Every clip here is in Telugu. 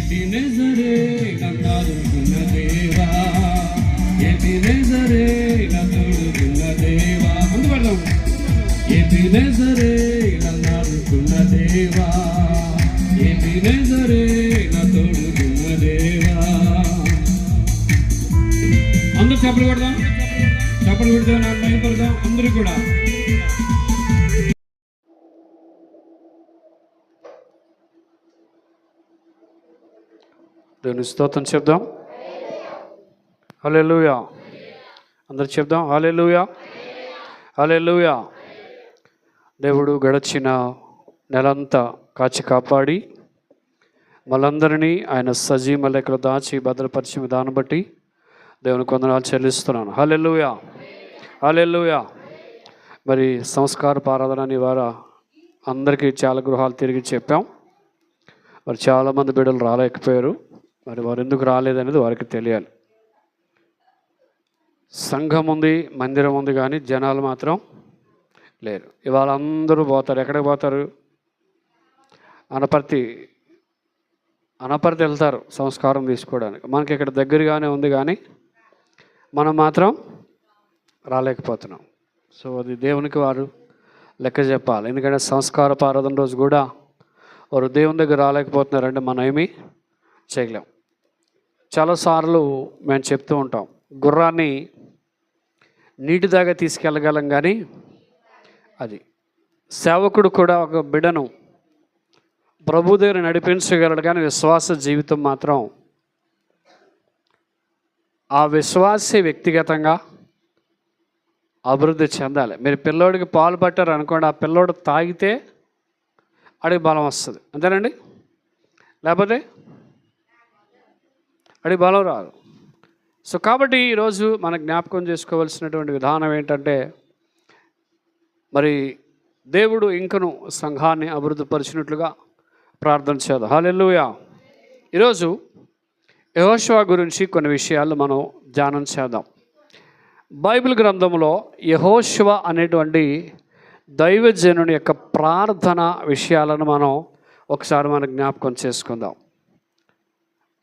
ఎబినెజరే నన్నాదుకున్న దేవా, ఎబినెజరే నన్నుడుకున్న దేవా. ముందు పడదాం. ఎబినెజరే నన్నాదుకున్న దేవా, ఎబినెజరే నన్నుడుకున్న దేవా. అందరూ చప్పలు కొడదాం, చప్పలు కొడదాం, నాకు భయపడదాం అందరూ కూడా. దేవుని స్తోత్రం చెప్దాం. హల్లెలూయా. అందరు చెప్దాం హల్లెలూయా, హల్లెలూయా. దేవుడు గడిచిన నెలంతా కాచి కాపాడి మనందరినీ ఆయన సజీవ లెక్కలు దాచి భద్రపరిచిన విధానం బట్టి దేవుని వందనాలు చెల్లిస్తున్నాను. హల్లెలూయా, హల్లెలూయా. మరి సంస్కార ఆరాధన వారు అందరికీ చాలా గృహాలు తిరిగి చెప్పాం. మరి చాలామంది బిడ్డలు రాలేకపోయారు. మరి వారు ఎందుకు రాలేదనేది వారికి తెలియాలి. సంఘం ఉంది, మందిరం ఉంది, కానీ జనాలు మాత్రం లేరు. ఇవాళ అందరూ పోతారు. ఎక్కడికి పోతారు? అనపర్తి వెళ్తారు సంస్కారం తీసుకోవడానికి. మనకి ఇక్కడ దగ్గరగానే ఉంది, కానీ మనం మాత్రం రాలేకపోతున్నాం. సో అది దేవునికి వారు లెక్క చెప్పాలి. ఎందుకంటే సంస్కార ఆరాధన రోజు కూడా వారు దేవుని దగ్గర రాలేకపోతున్నారంటే మనం ఏమీ చేయలేం. చాలాసార్లు మేము చెప్తూ ఉంటాం, గుర్రాన్ని నీటి దాకా తీసుకెళ్ళగలం, కానీ అది సేవకుడు కూడా ఒక బిడ్డను ప్రభు దగ్గర నడిపించగలడు, కానీ విశ్వాస జీవితం మాత్రం ఆ విశ్వాసే వ్యక్తిగతంగా అభివృద్ధి చెందాలి. మీరు పిల్లోడికి పాలు పట్టారు అనుకోండి, ఆ పిల్లోడు తాగితే అడిగి బలం వస్తుంది, అంతేనండి. లేకపోతే అడిగి బలం రాదు. సో కాబట్టి ఈరోజు మన జ్ఞాపకం చేసుకోవాల్సినటువంటి విధానం ఏంటంటే, మరి దేవుడు ఇంకను సంఘాన్ని అభివృద్ధి పరిచినట్లుగా ప్రార్థన చేద్దాం. హల్లెలూయా. ఈరోజు యెహోషువ గురించి కొన్ని విషయాలు మనం ధ్యానం చేద్దాం. బైబిల్ గ్రంథంలో యెహోషువ అనేటువంటి దైవజనుని యొక్క ప్రార్థన విషయాలను మనం ఒకసారి మన జ్ఞాపకం చేసుకుందాం.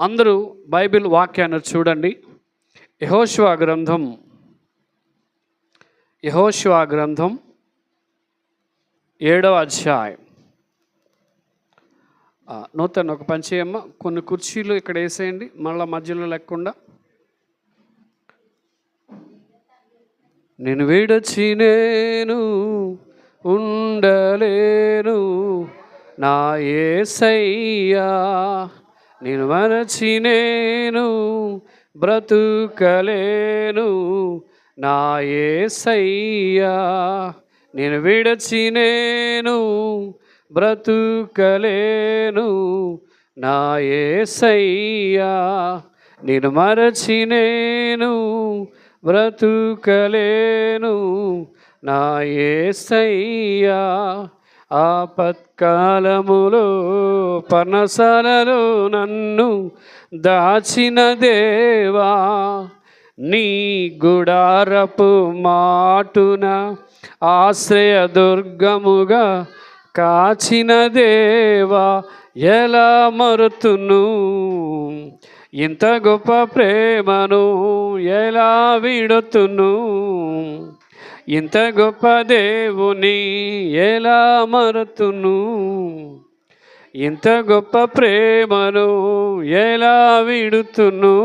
అందరూ బైబిల్ వాక్యాన్ని చూడండి. యెహోషువ గ్రంథం 7వ అధ్యాయం. నూతన ఒక పని చేయమ్మ, కొన్ని కుర్చీలు ఇక్కడ వేసేయండి, మళ్ళీ మధ్యలో లేకుండా. నేను విడచి నేను ఉండలేను నా యేసయ్యా, నేను మరచి నేను బ్రతుకలేను నా యేసయ్యా, నేను విడచి నేను బ్రతుకలేను నా యేసయ్యా, నేను మరచి నేను బ్రతుకలేను నా యేసయ్యా. ఆపత్కాలములో పర్ణశాలలో నన్ను దాచిన దేవా, నీ గుడారపు మాటున ఆశ్రయదుర్గముగా కాచిన దేవా, ఎలా మరుతును ఇంత గొప్ప ప్రేమను, ఎలా విడుతును ఇంత గొప్ప దేవుని, ఎలా మరుతును ఇంత గొప్ప ప్రేమను, ఎలా విడుతును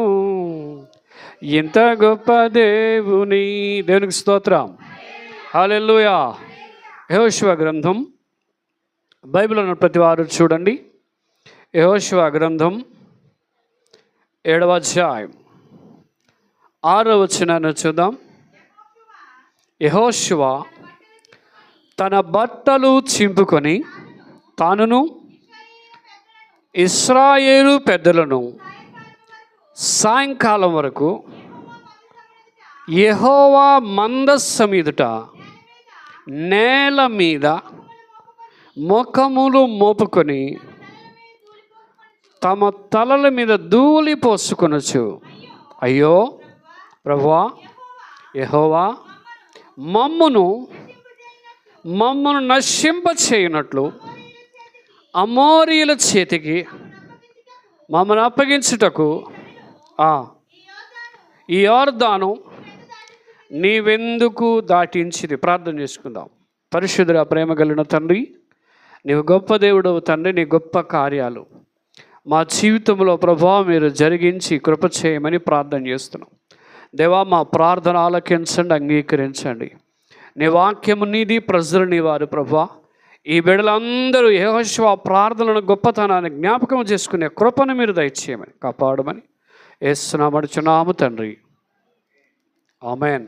ఇంత గొప్ప దేవుని. దేవునికి స్తోత్రం. హల్లెలూయా. యెహోషువ గ్రంథం బైబిల్ ఉన్న ప్రతి వారు చూడండి. యెహోషువ గ్రంథం 7వ అధ్యాయం 6వ వచనాన్ని చూద్దాం. యెహోషువ తన బట్టలు చింపుకొని తానును ఇశ్రాయేలు పెద్దలను సాయంకాలం వరకు యెహోవా మందస్సు మీదుట నేల మీద ముఖములు మోపుకొని తమ తలల మీద ధూళి పోసుకొనొచ్చు. అయ్యో ప్రభువా యెహోవా, మమ్మును నశింప చేయనట్లు అమోరీయుల చేతికి మమ్మల్ని అప్పగించుటకు ఈ యోర్దాను నీవెందుకు దాటించిది? ప్రార్థన చేసుకుందాం. పరిశుద్ధుల ప్రేమ కలిగిన తండ్రి, నీవు గొప్ప దేవుడవు తండ్రి. నీ గొప్ప కార్యాలు మా జీవితంలో ప్రభావం మీరు జరిగించి కృప చేయమని ప్రార్థన చేస్తున్నాం. దేవా, మా ప్రార్థన ఆలకించండి, అంగీకరించండి. నీ వాక్యము నీది, ప్రజలు నీ వారు ప్రభా. ఈ బిడ్డలందరూ యెహోషువ ప్రార్థనలను గొప్పతనాన్ని జ్ఞాపకం చేసుకునే కృపను మీరు దయచేయమని కాపాడమని యేసునామమున తండ్రి, ఆమేన్.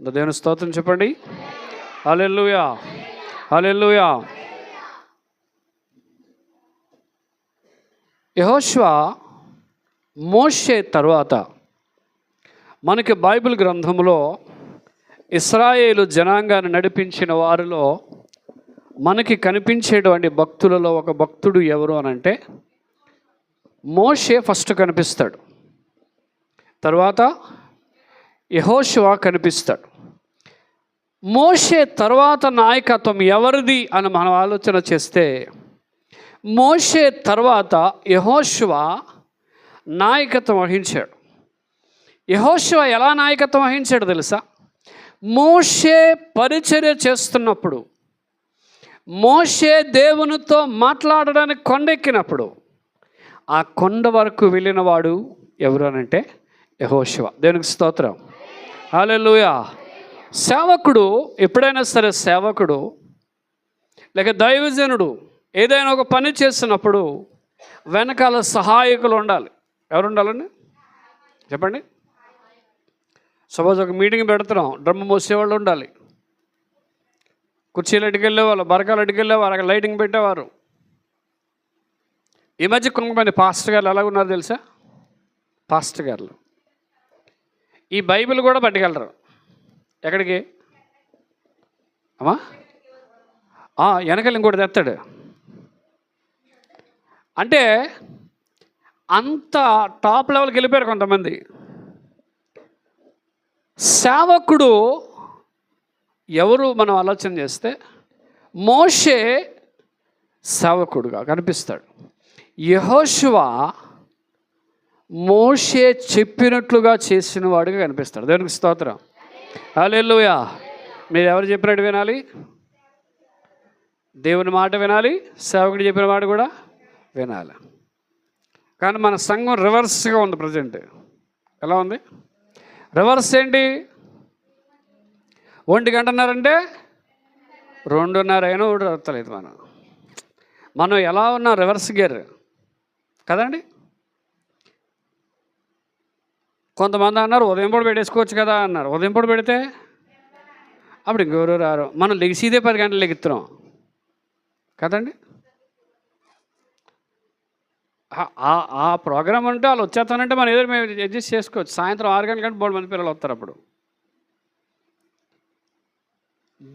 దేవుని స్తోత్రం చెప్పండి. హల్లెలూయా, హల్లెలూయా. యెహోషువ మోషే తర్వాత మనకి బైబిల్ గ్రంథంలో ఇశ్రాయేలు జనాంగాన్ని నడిపించిన వారిలో మనకి కనిపించేటువంటి భక్తులలో ఒక భక్తుడు ఎవరు అనంటే మోషే ఫస్ట్ కనిపిస్తాడు, తర్వాత యెహోషువ కనిపిస్తాడు. మోషే తర్వాత నాయకత్వం ఎవరిది అని మనం ఆలోచన చేస్తే మోషే తర్వాత యెహోషువ నాయకత్వం వహించాడు. యెహోషువ ఎలా నాయకత్వం వహించాడు తెలుసా? మోషే పరిచర్య చేస్తున్నప్పుడు, మోషే దేవునితో మాట్లాడడానికి కొండెక్కినప్పుడు ఆ కొండ వరకు వెళ్ళిన వాడు ఎవరు అనంటే యెహోషువ. దేవునికి స్తోత్రం, హల్లెలూయా. సేవకుడు ఎప్పుడైనా సరే, సేవకుడు లేక దైవజనుడు ఏదైనా ఒక పని చేస్తున్నప్పుడు వెనకాల సహాయకులు ఉండాలి. ఎవరు ఉండాలండి చెప్పండి? సపోజ్ ఒక మీటింగ్ పెడుతున్నాం, డ్రమ్ మోసేవాళ్ళు ఉండాలి, కుర్చీలు అటుకెళ్ళేవాళ్ళు, బరకాలు అటుకెళ్ళేవారు, అక్కడ లైటింగ్ పెట్టేవారు. ఈ మధ్య కొంతమంది పాస్టర్ గారు ఎలా ఉన్నారు తెలుసా? పాస్టర్ గారు ఈ బైబిల్ కూడా పట్టుకెళ్ళరు. ఎక్కడికి అమ్మా? వెనకాల ఇంకోటి తెస్తాడు. అంటే అంత టాప్ లెవెల్కి వెళ్ళిపోయారు కొంతమంది. సేవకుడు ఎవరు మనం ఆలోచన చేస్తే మోషే సేవకుడుగా కనిపిస్తాడు. యెహోషువ మోషే చెప్పినట్లుగా చేసిన వాడుగా కనిపిస్తాడు. దేవునికి స్తోత్రం, హల్లెలూయా. మీరు ఎవరు చెప్పినట్టు వినాలి? దేవుని మాట వినాలి, సేవకుడు చెప్పిన మాట కూడా వినాలి. కానీ మన సంఘం రివర్స్గా ఉంది ప్రజెంట్. ఎలా ఉంది? రివర్స్ ఏంటి? 1 గంటన్నారంటే 2:30 అయినా కూడా వస్తలేదు. మనం ఎలా ఉన్నాం? రివర్స్ గేర్ కదండి. కొంతమంది అన్నారు ఉదయం పూట పెట్టేసుకోవచ్చు కదా అన్నారు. ఉదయం పూట పెడితే అప్పుడు ఇంకెవరు రారు. మనం లెగిసిదే 10 గంటలు లెగుతున్నాం కదండి. ఆ ప్రోగ్రామ్ అంటే వాళ్ళు వచ్చేస్తానంటే మనం ఏదో మేము అడ్జస్ట్ చేసుకోవచ్చు. సాయంత్రం 6 గంటల కంటే 3 మంది పిల్లలు వస్తారు. అప్పుడు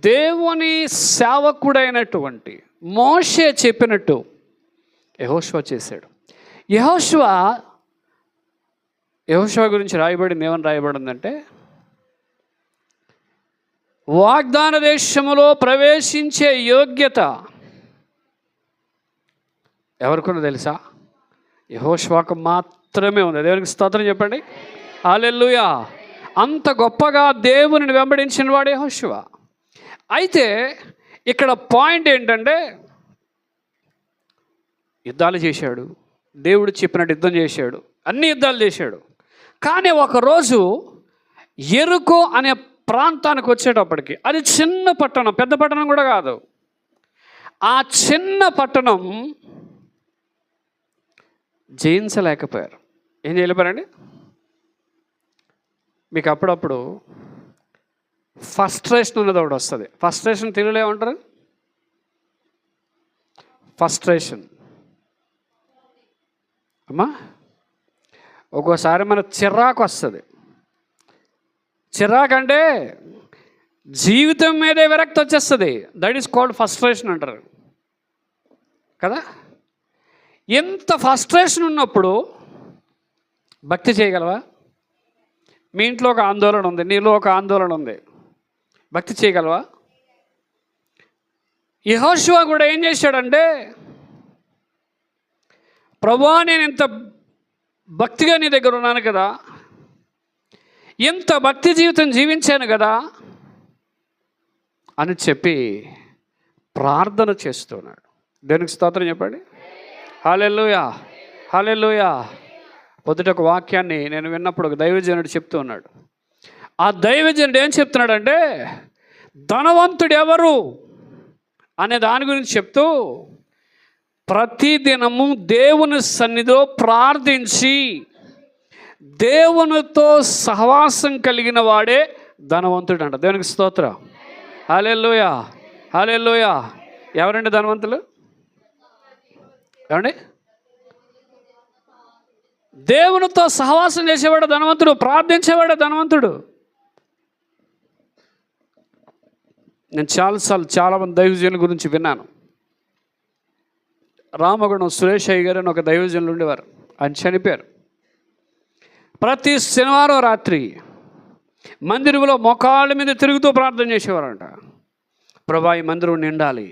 దేవుని సేవకుడైనటువంటి మోషే చెప్పినట్టు యెహోషువ చేశాడు. యెహోషువ గురించి రాయబడింది ఏమని రాయబడిందంటే, వాగ్దాన దేశములో ప్రవేశించే యోగ్యత ఎవరికన్నా తెలుసా? యెహోషువకు మాత్రమే ఉంది. దేవునికి స్తోత్రం చెప్పండి, హల్లెలూయా. అంత గొప్పగా దేవుని వెంబడించిన వాడు యెహోషువ. అయితే ఇక్కడ పాయింట్ ఏంటంటే, యుద్ధాలు చేశాడు, దేవుడు చెప్పినట్టు యుద్ధం చేశాడు, అన్ని యుద్ధాలు చేశాడు. కానీ ఒకరోజు యెరికో అనే ప్రాంతానికి వచ్చేటప్పటికి, అది చిన్న పట్టణం, పెద్ద పట్టణం కూడా కాదు. ఆ చిన్న పట్టణం జయించలేకపోయారు. ఏం చేయలేపారండి? మీకు అప్పుడప్పుడు ఫస్ట్రేషన్ ఉన్నది ఒకటి వస్తుంది. ఫస్ట్రేషన్ తెలుగులో ఏమంటారు? ఫస్ట్రేషన్ అమ్మా. ఒక్కోసారి మన చిరాకు వస్తుంది. చిరాకు అంటే జీవితం మీదే విరక్తి వచ్చేస్తుంది. దట్ ఈస్ కాల్డ్ ఫస్ట్రేషన్ అంటారు కదా. ఎంత ఫస్ట్రేషన్ ఉన్నప్పుడు భక్తి చేయగలవా? మీ ఇంట్లో ఒక ఆందోళన ఉంది, నీలో ఒక ఆందోళన ఉంది, భక్తి చేయగలవా? యెహోషువ కూడా ఏం చేశాడంటే, ప్రభువా నేను ఇంత భక్తిగా నీ దగ్గర ఉన్నాను కదా, ఇంత భక్తి జీవితం జీవించాను కదా అని చెప్పి ప్రార్థన చేస్తున్నాడు. దేనికి స్తోత్రం చెప్పండి. హల్లెలూయా, హల్లెలూయా. పొద్దుట ఒక వాక్యాన్ని నేను విన్నప్పుడు ఒక దైవజనుడు చెప్తూ ఉన్నాడు. ఆ దైవజనుడు ఏం చెప్తున్నాడంటే, ధనవంతుడు ఎవరు అనే దాని గురించి చెప్తూ, ప్రతిదినము దేవుని సన్నిధిలో ప్రార్థించి దేవునితో సహవాసం కలిగిన వాడే ధనవంతుడు అంట. దేవునికి స్తోత్రం. హల్లెలూయా, హల్లెలూయా. ఎవరండి ధనవంతులు? ఏమండి? దేవునితో సహవాసం చేసేవాడు ధనవంతుడు, ప్రార్థించేవాడు ధనవంతుడు. నేను చాలామంది దైవజనుల గురించి విన్నాను. రామగుణం సురేష్ అయ్య గారు అని ఒక దైవజనులు ఉండేవారు. ఆయన చనిపోయారు. ప్రతి శనివారం రాత్రి మందిరంలో మోకాళ్ళ మీద తిరుగుతూ ప్రార్థన చేసేవారంట. ప్రభా ఈ మందిరం నిండాలి,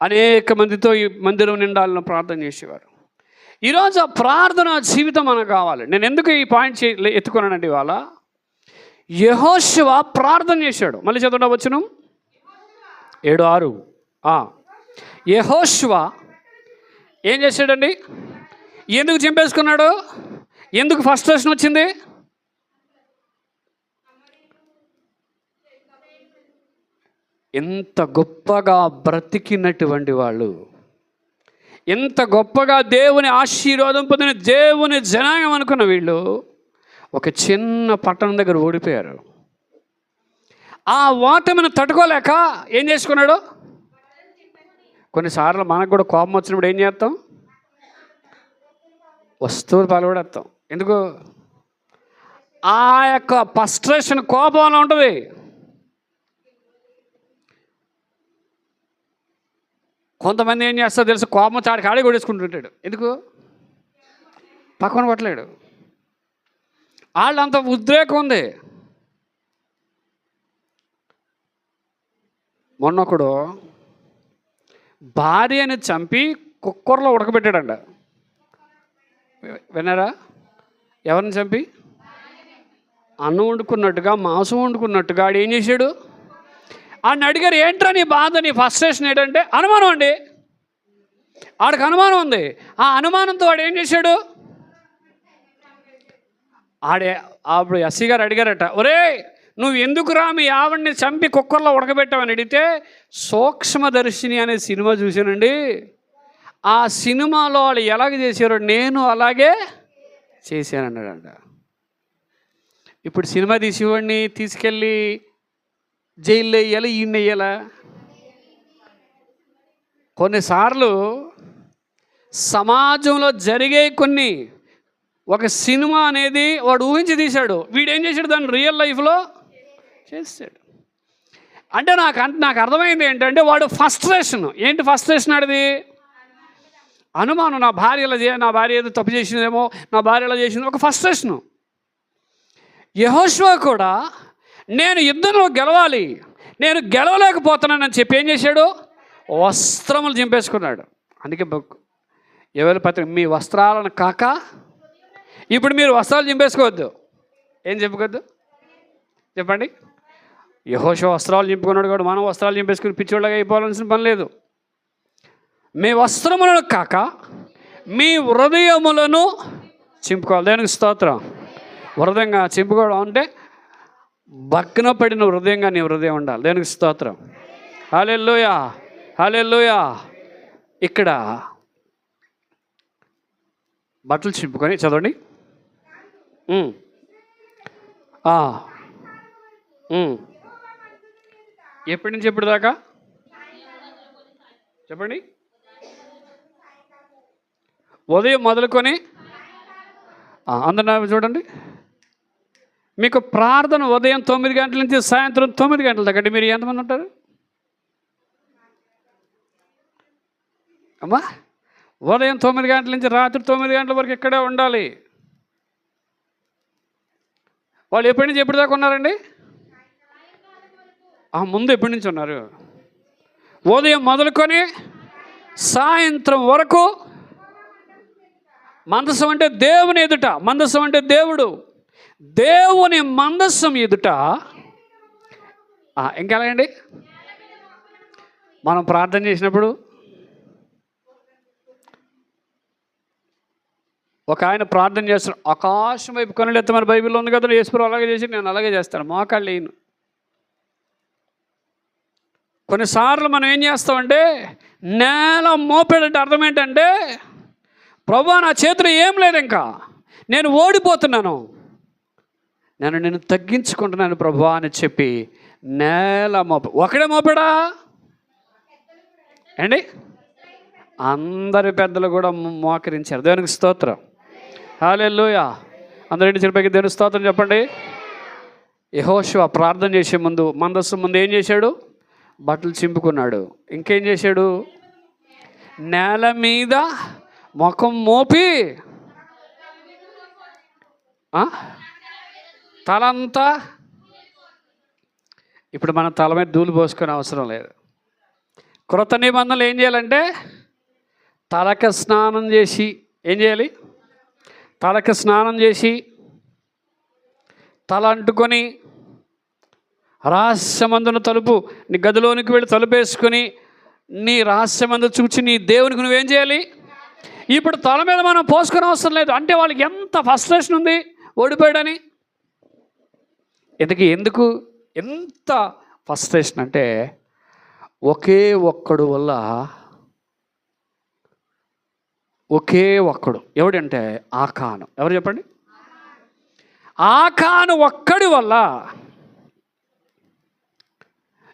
అనేక మందితో ఈ మందిరం నిండాలని ప్రార్థన చేసేవారు. ఈరోజు ఆ ప్రార్థన జీవితం మనకు కావాలి. నేను ఎందుకు ఈ పాయింట్ ఎత్తుకున్నానండి ఇవాళ? యెహోషువ ప్రార్థన చేశాడు. మళ్ళీ చదవడం వచనం 7:6. యెహోషువ ఏం చేశాడండి? ఎందుకు చంపేసుకున్నాడు? ఎందుకు ఫ్రస్ట్రేషన్ వచ్చింది? ఎంత గొప్పగా బ్రతికినటువంటి వాళ్ళు, ఎంత గొప్పగా దేవుని ఆశీర్వాదం పొందిన దేవుని జనాంగం అనుకున్న వీళ్ళు ఒక చిన్న పట్టణం దగ్గర ఓడిపోయారు. ఆ ఓటమిని తట్టుకోలేక ఏం చేసుకున్నాడు? కొన్నిసార్లు మనకు కూడా కోపం వచ్చినప్పుడు ఏం చేస్తాం? వస్తువులు పాల్గొడేస్తాం. ఎందుకు? ఆ యొక్క ఫ్రస్ట్రేషన్ కోపంలో ఉంటుంది. కొంతమంది ఏం చేస్తారో తెలుసు, కోపం చాడి కాడి కొడేసుకుంటుంటాడు. ఎందుకు? పక్కన పట్టలేడు. వాళ్ళంత ఉద్రేకం ఉంది. మొన్నొకడు భార్యని చంపి కుక్కర్లో ఉడకబెట్టాడంట. విన్నారా? ఎవరిని చంపి? అన్నం వండుకున్నట్టుగా, మాంసం వండుకున్నట్టుగా ఆడు ఏం చేశాడు? ఆడిని అడిగారు, ఏంట్రా నీ బాధ, నీ ఫ్రస్ట్రేషన్ ఏంటంటే, అనుమానం అండి. ఆడికి అనుమానం ఉంది. ఆ అనుమానంతో వాడు ఏం చేశాడు? అప్పుడు ఎస్సీ గారు అడిగారట, ఒరే నువ్వు ఎందుకురా మీ ఆవిడ్ని చంపి కుక్కర్లో ఉడకబెట్టావని అడిగితే, సూక్ష్మదర్శిని అనే సినిమా చూశానండి, ఆ సినిమాలో వాళ్ళు ఎలాగ చేశారో నేను అలాగే చేశానన్నాడంట. ఇప్పుడు సినిమా తీసేవాడిని తీసుకెళ్ళి జైల్లో వేయాలి, ఈయన వేయాలా? కొన్నిసార్లు సమాజంలో జరిగే కొన్ని ఒక సినిమా అనేది వాడు ఊహించి తీశాడు, వీడేం చేశాడు? దాన్ని రియల్ లైఫ్లో చేస్తాడు. అంటే నాకు అర్థమైంది ఏంటంటే, వాడు ఫ్రస్ట్రేషన్. ఏంటి ఫ్రస్ట్రేషన్? ఆడిది అనుమానం. నా భార్య ఏదో తప్పు చేసిందేమో, నా భార్య ఎలా చేసింది, ఒక ఫ్రస్ట్రేషను. యెహోషువ కూడా నేను యుద్ధంలో గెలవాలి, నేను గెలవలేకపోతున్నానని చెప్పి ఏం చేశాడు? వస్త్రములు చింపేసుకున్నాడు. అందుకే ఎవరి పత్రిక, మీ వస్త్రాలను కాక, ఇప్పుడు మీరు వస్త్రాలు చింపేసుకోవద్దు. ఏం చెప్పుకోవద్దు చెప్పండి? యెహోషువ వస్త్రాలు చింపుకున్నాడు కూడా మనం వస్త్రాలు చింపేసుకుని పిచ్చోళ్ళగా అయిపోవాల్సిన పని లేదు. మీ వస్త్రములను కాక మీ హృదయములను చింపుకోవాలి. దానికి స్తోత్రం. హృదయంగా చింపుకోవడం అంటే భగ్న పడిన హృదయంగా నీ హృదయం ఉండాలి. దానికి స్తోత్రం. హల్లెలూయా, హల్లెలూయా. ఇక్కడ బట్టలు చింపుకొని చదవండి. ఎప్పటి నుంచి ఎప్పటి దాకా చెప్పండి? ఉదయం మొదలుకొని అందరూ చూడండి. మీకు ప్రార్థన ఉదయం 9 గంటల నుంచి సాయంత్రం 9 గంటల దాకా. మీరు ఎంతమంది ఉంటారు అమ్మా? ఉదయం 9 గంటల నుంచి రాత్రి 9 గంటల వరకు ఇక్కడే ఉండాలి. వాళ్ళు ఎప్పటి నుంచి ఎప్పటి దాకా ఉన్నారండి? ముందు ఎప్పటి నుంచి ఉన్నారు? ఉదయం మొదలుకొని సాయంత్రం వరకు మందసం అంటే దేవుని ఎదుట, మందసం అంటే దేవుడు, దేవుని మందసం ఎదుట. ఇంకెలాగండి మనం ప్రార్థన చేసినప్పుడు ఒక ఆయన ప్రార్థన చేస్తాడు, ఆకాశం వైపు కనులు ఎత్తమని బైబిల్లో ఉంది కదా, యేసుప్రభువు అలాగే చేసి నేను అలాగే చేస్తాను, మోకాళ్ళు లేను. కొన్నిసార్లు మనం ఏం చేస్తామంటే నేల మోపేటంటే అర్థం ఏంటంటే, ప్రభువా నా చేతిలో ఏం లేదు, ఇంకా నేను ఓడిపోతున్నాను, నేను తగ్గించుకుంటున్నాను ప్రభువా అని చెప్పి నేల ఒకడే మోపాడా అండి? అందరి పెద్దలు కూడా మోకరించారు. దేవునికి స్తోత్రం, హల్లెలూయా. అందరి చెప్పకి దేవునికి స్తోత్రం చెప్పండి. యెహోషువ ప్రార్థన చేసే ముందు మందస్సు ముందు ఏం చేశాడు? బట్టలు చింపుకున్నాడు. ఇంకేం చేశాడు? నేల మీద ముఖం మోపి తలంతా, ఇప్పుడు మన తల మీద ధూళి పోసుకునే అవసరం లేదు. కృత నిబంధనలు ఏం చేయాలంటే తలకి స్నానం చేసి, ఏం చేయాలి? తలకి స్నానం చేసి తల అంటుకొని రహస్యమందున తలుపు, నీ గదిలోనికి వెళ్ళి తలుపేసుకొని నీ రహస్యమందు చూచి నీ దేవునికి నువ్వేం చేయాలి? ఇప్పుడు తల మీద మనం పోసుకునే అవసరం లేదు. అంటే వాళ్ళకి ఎంత ఫ్రస్ట్రేషన్ ఉంది ఓడిపోయాడని. ఎందుకు ఎంత ఫ్రస్ట్రేషన్ అంటే ఒకే ఒక్కడు వల్ల, ఒకే ఒక్కడు ఎవడంటే ఆకాను. ఎవరు చెప్పండి? ఆకాను ఒక్కడి వల్ల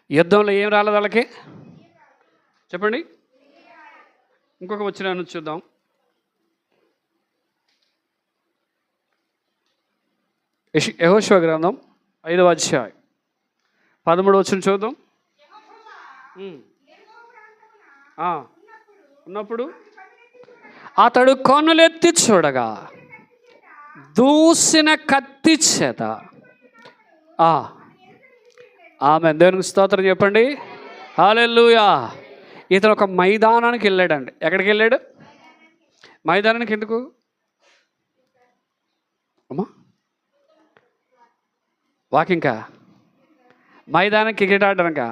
యుద్ధంలో ఏం రాలేదు వాళ్ళకి, చెప్పండి. ఇంకొక వచనాన్ని చూద్దాం. యెహోషువ గ్రంథం 5వ అధ్యాయం 13వ వచనం చూద్దాం. ఉన్నప్పుడు అతడు కన్నులెత్తి చూడగా దూసిన కత్తి చేత, ఆమె దేవునికి స్తోత్రం చెప్పండి, హల్లెలూయా. ఇతను ఒక మైదానానికి వెళ్ళాడండి. ఎక్కడికి వెళ్ళాడు? మైదానానికి. ఎందుకు అమ్మా? వాకింగ్కా? మైదానానికి క్రికెట్ ఆడడానికా?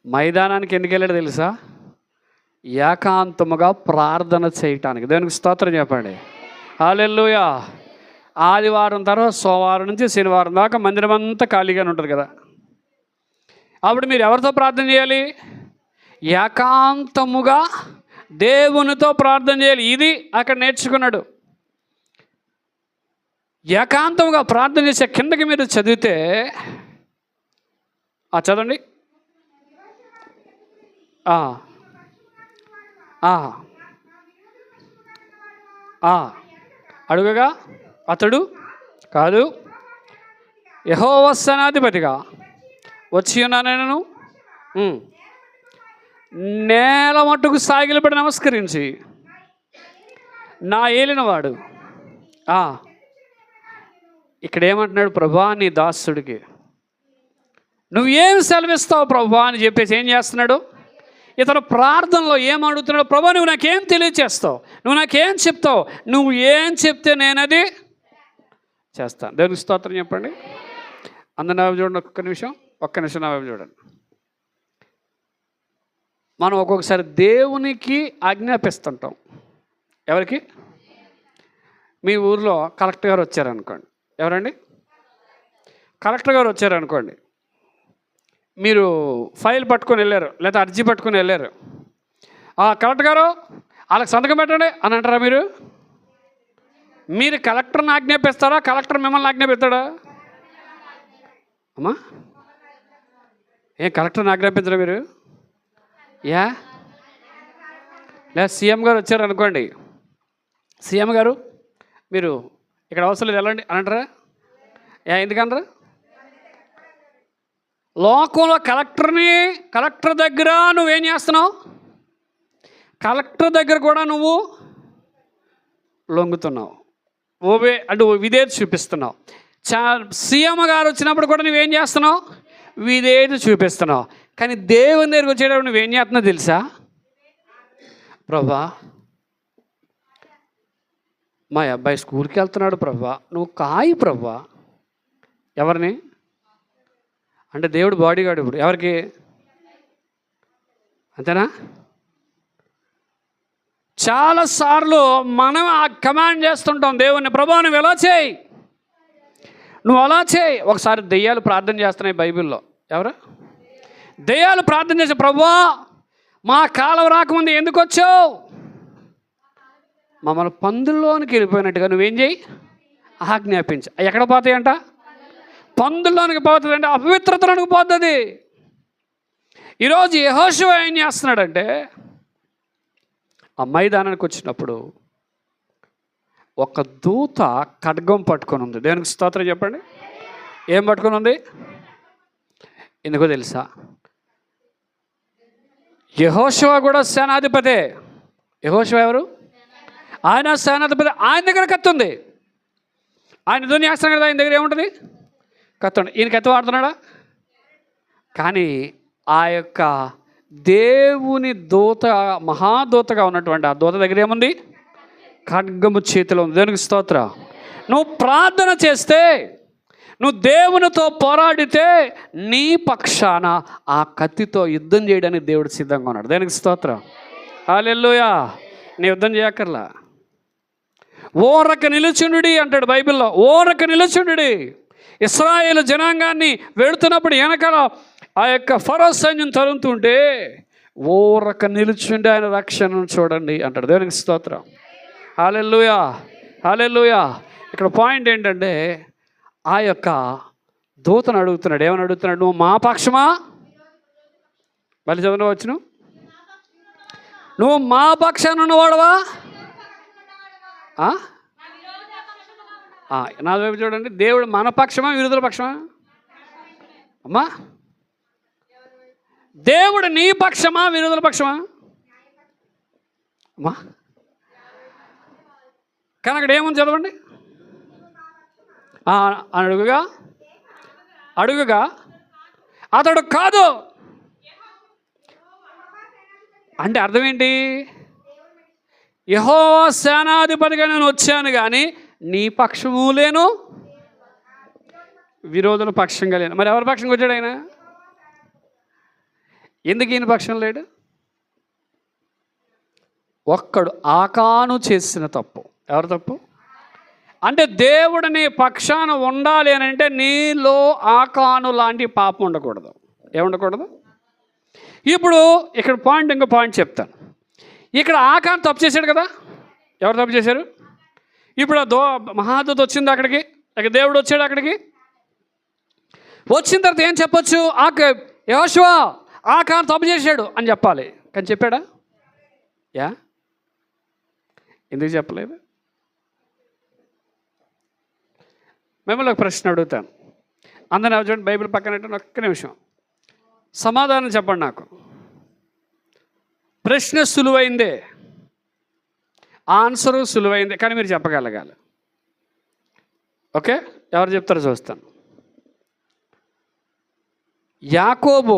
మైదానానికి ఎందుకు వెళ్ళాడు తెలుసా? ఏకాంతముగా ప్రార్థన చేయటానికి. దేవునికి స్తోత్రం చెప్పండి, హల్లెలూయా. ఆదివారం తర్వాత సోమవారం నుంచి శనివారం దాకా మందిరం అంతా ఖాళీగానే ఉంటుంది కదా. అప్పుడు మీరు ఎవరితో ప్రార్థన చేయాలి? ఏకాంతముగా దేవునితో ప్రార్థన చేయాలి. ఇది అక్కడ నేర్చుకున్నాడు. ఏకాంతముగా ప్రార్థన చేసే కిందకి మీరు చదివితే, చదవండి. అడుగగా అతడు కాదు, యెహోవా సేనాధిపతిగా వచ్చి ఉన్నాను, నేల మట్టుకు సాగిలపడి నమస్కరించి నా ఏలినవాడు. ఇక్కడ ఏమంటున్నాడు? ప్రభువా నీ దాసుడికి నువ్వేం సెలవిస్తావు ప్రభువా అని చెప్పేసి ఏం చేస్తున్నాడు? ఇతను ప్రార్థనలో ఏం అడుగుతున్నాడు? ప్రభువా నువ్వు నాకేం తెలియచేస్తావు, నువ్వు నాకేం చెప్తావు, నువ్వు ఏం చెప్తే నేనది చేస్తాను. దేవునికి స్తోత్రం చెప్పండి. అందరి నా వైపు చూడండి, ఒక్క నిమిషం నా వైపు చూడండి. మనం ఒక్కొక్కసారి దేవునికి ఆజ్ఞాపిస్తుంటాం. ఎవరికి? మీ ఊర్లో కలెక్టర్ గారు వచ్చారనుకోండి. ఎవరండి? కలెక్టర్ గారు వచ్చారనుకోండి. మీరు ఫైల్ పట్టుకొని వెళ్ళారు, లేదా అర్జీ పట్టుకొని వెళ్ళారు. కలెక్టర్ గారు వాళ్ళకి సంతకం పెట్టండి అని అంటారా? మీరు కలెక్టర్ని ఆజ్ఞాపిస్తారా? కలెక్టర్ మిమ్మల్ని ఆజ్ఞాపిస్తాడా? అమ్మా ఏం కలెక్టర్ని ఆజ్ఞాపించరా మీరు? లేదా సీఎం గారు వచ్చారనుకోండి. సీఎం గారు మీరు ఇక్కడ అవసరం లేదు వెళ్ళండి అని అంటారా? ఎందుకనరా? లోకంలో కలెక్టర్ దగ్గర నువ్వేం చేస్తున్నావు? కలెక్టర్ దగ్గర కూడా నువ్వు లొంగుతున్నావు, అంటే విధేయత చూపిస్తున్నావు. సీఎం గారు వచ్చినప్పుడు కూడా నువ్వేం చేస్తున్నావు? విధేయత చూపిస్తున్నావు. కానీ దేవుని దగ్గరికి వచ్చేటప్పుడు నువ్వేం చేస్తున్నావు తెలుసా? ప్రభువా మా అబ్బాయి స్కూల్కి వెళ్తున్నాడు ప్రభా, నువ్వు కాయి ప్రభా. ఎవరిని అంటే దేవుడు బాడీ గార్డ్ ఇప్పుడు ఎవరికి? అంతేనా? చాలాసార్లు మనం ఆ కమాండ్ చేస్తుంటాం దేవుణ్ణి, ప్రభా నువ్వు ఎలా చేయి, నువ్వు అలా చేయి. ఒకసారి దెయ్యాలు ప్రార్థన చేస్తున్నాయి బైబిల్లో. ఎవరు? దెయ్యాలు ప్రార్థన చేసే, ప్రభా మా కాలం రాకముందు ఎందుకు వచ్చావు? మమ్మల్ని పందుల్లోనికి వెళ్ళిపోయినట్టుగా నువ్వేం చేయి, ఆజ్ఞాపించు. ఎక్కడ పోతాయంట? పందుల్లోనికి పోతుంది. అంటే అపవిత్రతలోనికి పోతుంది. ఈరోజు యెహోషువ ఏం చేస్తున్నాడంటే, ఆ మైదానానికి వచ్చినప్పుడు ఒక దూత ఖడ్గం పట్టుకొని ఉంది. దేవునికి స్తోత్రం చెప్పండి. ఏం పట్టుకొని ఉంది? ఎందుకో తెలుసా? యెహోషువ కూడా సేనాధిపతే. యెహోషువ ఎవరు? ఆయన సేనాధిపతి. ఆయన దగ్గర కత్తి ఉంది. ఆయన ధ్వని చేస్తున్నాడు కదా, ఆయన దగ్గర ఏముంటుంది? కత్తి ఉంది. ఈయన కత్తి వాడుతున్నాడా? కానీ ఆ యొక్క దేవుని దూత, మహాదూతగా ఉన్నటువంటి ఆ దూత దగ్గర ఏముంది? ఖడ్గము చేతిలో ఉంది. దేవునికి స్తోత్రం. నువ్వు ప్రార్థన చేస్తే, నువ్వు దేవునితో పోరాడితే నీ పక్షాన ఆ కత్తితో యుద్ధం చేయడానికి దేవుడు సిద్ధంగా ఉన్నాడు. దేవునికి స్తోత్రం. హల్లెలూయా. నీ యుద్ధం చేయక్కర్లా. ఓరక నిలుచుండుడి అంటాడు బైబిల్లో. ఓరక నిలుచుండుడి. ఇశ్రాయేలు జనాంగాన్ని వెళుతున్నప్పుడు వెనకాల ఆ యొక్క ఫరో సైన్యం తరుముతుంటే ఓరక నిలుచుండి ఆయన రక్షణను చూడండి అంటాడు. దేవునికి స్తోత్రం. హల్లెలూయా, హల్లెలూయా. ఇక్కడ పాయింట్ ఏంటంటే, ఆ యొక్క దూతను అడుగుతున్నాడు. ఏమని అడుగుతున్నాడు? నువ్వు మా పక్షమా? మళ్ళీ చదవచ్చును. నువ్వు మా పక్షాన ఉన్నవాడవా? నా వైపు చూడండి. దేవుడు మన పక్షమా, విరుద్ధుల పక్షమా? అమ్మా, దేవుడు నీ పక్షమా, విరుద్ధుల పక్షమా? అమ్మా, కానీ అక్కడ ఏముంది చదవండి. అడుగుగా అతడు కాదు అంటే అర్థం ఏంటి? యెహోవా సేనాధిపతిగా నేను వచ్చాను కానీ నీ పక్షము లేను, విరోధుల పక్షంగా లేను. మరి ఎవరి పక్షంగా వచ్చాడు ఆయన? ఎందుకు ఈయన పక్షం లేడు? ఒక్కడు ఆకాను చేసిన తప్పు. ఎవరు తప్పు? అంటే దేవుడు నీ పక్షాన ఉండాలి అని అంటే నీలో ఆకాను లాంటి పాపం ఉండకూడదు. ఏముండకూడదు? ఇప్పుడు ఇక్కడ పాయింట్, ఇంకో పాయింట్ చెప్తాను. ఇక్కడ ఆకాను తప్పు చేశాడు కదా. ఎవరు తప్పు చేశారు? ఇప్పుడు ఆ మహాదూత వచ్చింది అక్కడికి, దేవుడు వచ్చాడు అక్కడికి. వచ్చిన తర్వాత ఏం చెప్పొచ్చు? యెహోషువ ఆకాను తప్పు చేశాడు అని చెప్పాలి. కానీ చెప్పాడా? ఎందుకు చెప్పలేదు? మిమ్మల్ని ఒక ప్రశ్న అడుగుతాను. అందరిని చూడండి, బైబిల్ పక్కన ఒక్క నిమిషం సమాధానం చెప్పండి నాకు. ప్రశ్న సులువైందే, ఆన్సరు సులువైందే, కానీ మీరు చెప్పగలగాలి. ఓకే, ఎవరు చెప్తారో చూస్తాను. యాకోబు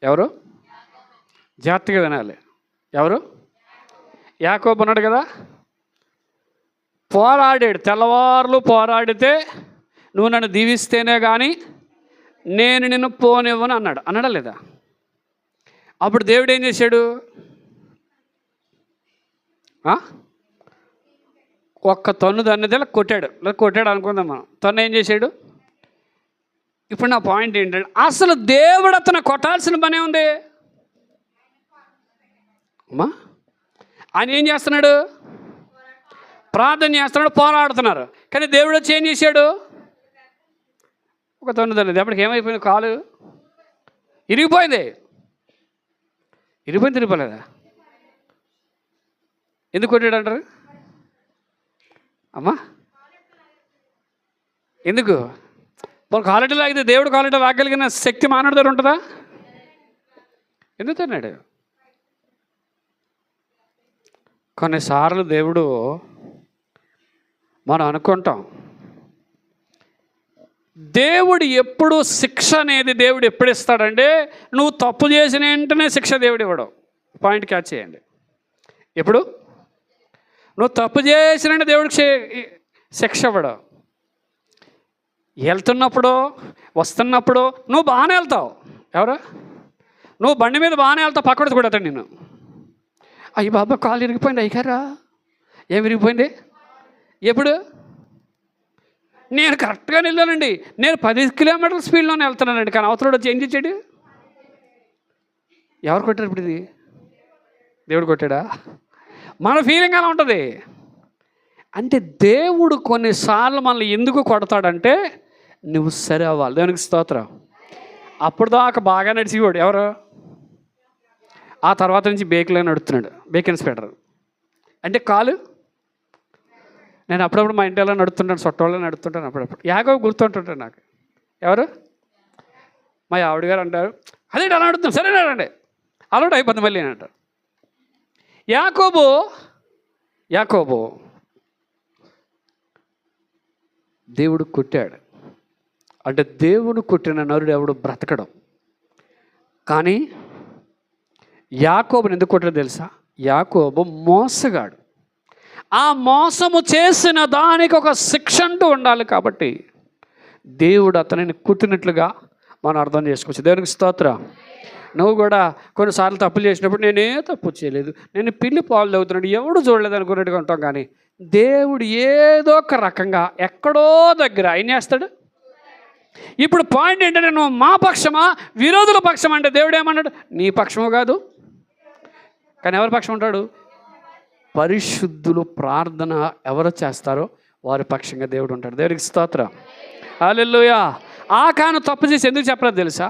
ఎవరు? జాగ్రత్తగా వినాలి. ఎవరు? యాకోబు ఉన్నాడు కదా. పోరాడాడు, తెల్లవారులు పోరాడితే నువ్వు నన్ను దీవిస్తేనే కానీ నేను నిన్ను పోనివ్వను అన్నాడా లేదా? అప్పుడు దేవుడు ఏం చేశాడు? ఒక్క తన్ను దన్నది కొట్టాడు అనుకుందాం మనం. తన్ను ఏం చేశాడు? ఇప్పుడు నా పాయింట్ ఏంటంటే, అసలు దేవుడు అతను కొట్టాల్సిన పనే ఉంది అమ్మా. ఆయన ఏం చేస్తున్నాడు? ప్రార్థన చేస్తున్నాడు, పోరాడుతున్నారు. కానీ దేవుడు వచ్చి ఏం చేశాడు? ఒక తన్ను దన్నది. అప్పటికి ఏమైపోయింది? కాలు ఇరిగిపోయింది. తిరిగిపోలేదా? ఎందుకు కొట్టాడు అంటారు అమ్మా? ఎందుకు? వాళ్ళు కాలట లాగితే దేవుడు కాలట లాగలిగిన శక్తి మానవుడి దగ్గర ఉంటుందా? ఎందుకు అన్నాడు? కొన్నిసార్లు దేవుడు మనం అనుకుంటాం, దేవుడు ఎప్పుడు శిక్ష అనేది దేవుడు ఎప్పుడు ఇస్తాడంటే, నువ్వు తప్పు చేసిన వెంటనే శిక్ష దేవుడు ఇవ్వడం. పాయింట్ క్యాచ్ చేయండి. ఎప్పుడు? నువ్వు తప్పు చేసినంటే దేవుడికి శిక్ష ఇవ్వడు. వెళ్తున్నప్పుడు వస్తున్నప్పుడు నువ్వు బాగానే వెళ్తావు. ఎవరు? నువ్వు బండి మీద బాగానే వెళ్తావు, పక్కడిది కూడా అతను నేను అయ్యి బాబా కాలు ఇరిగిపోయింది. అయ్యారా ఏం విరిగిపోయింది? ఎప్పుడు? నేను కరెక్ట్గా వెళ్ళానండి. నేను 10 కిలోమీటర్ల స్పీడ్లోనే వెళ్తున్నానండి, కానీ అవతల వచ్చి ఏం చేశాడు? ఎవరు కొట్టారు ఇప్పుడు? ఇది దేవుడు కొట్టాడా? మన ఫీలింగ్ అలా ఉంటుంది. అంటే దేవుడు కొన్నిసార్లు మనల్ని ఎందుకు కొడతాడంటే నువ్వు సరే అవ్వాలి. దేవునికి స్తోత్రం. అప్పుడు దాకా బాగా నడిచేవాడు ఎవరు? ఆ తర్వాత నుంచి బేక్లో నడుస్తున్నాడు, బేక్ ఇన్స్పెక్టర్. అంటే కాలు నేను అప్పుడప్పుడు మా ఇంటిలో నడుతుంటాను, సొట్టోళ్ళలో నడుతుంటాను. అప్పుడప్పుడు యాగో గుర్తుంటుంటాను నాకు. ఎవరు? మా ఆవిడ గారు అంటారు, అదేంటి అలా నడుతున్నాను, సరేనండి అలవాటు అయిపోద్ది మళ్ళీ అని అంటారు. యాకోబు దేవుడు కొట్టాడు. అంటే దేవుడు కొట్టిన నరుడు ఎవడు బ్రతకడం. కానీ యాకోబుని ఎందుకు కొట్టాడో తెలుసా? యాకోబు మోసగాడు. ఆ మోసము చేసిన దానికి ఒక శిక్ష అంటూ ఉండాలి. కాబట్టి దేవుడు అతనిని కుట్టినట్లుగా మనం అర్థం చేసుకోవచ్చు. దేవునికి స్తోత్రం. నువ్వు కూడా కొన్నిసార్లు తప్పులు చేసినప్పుడు నేనే తప్పు చేయలేదు, నేను పిల్లి పాలు తాగుతున్నాడు, ఎవడు చూడలేదు అనుకున్నట్టుగా ఉంటాం. కానీ దేవుడు ఏదో ఒక రకంగా ఎక్కడో దగ్గర ఆయన చేస్తాడు. ఇప్పుడు పాయింట్ ఏంటంటే నువ్వు మా పక్షమా విరోధుల పక్షం అంటే దేవుడు ఏమన్నాడు? నీ పక్షము కాదు, కానీ ఎవరి పక్షం ఉంటాడు? పరిశుద్ధులు ప్రార్థన ఎవరు చేస్తారో వారి పక్షంగా దేవుడు ఉంటాడు. దేవుడికి స్తోత్రం. హల్లెలూయా. ఆకాను తప్పు చేసి ఎందుకు చెప్పలేదు తెలుసా?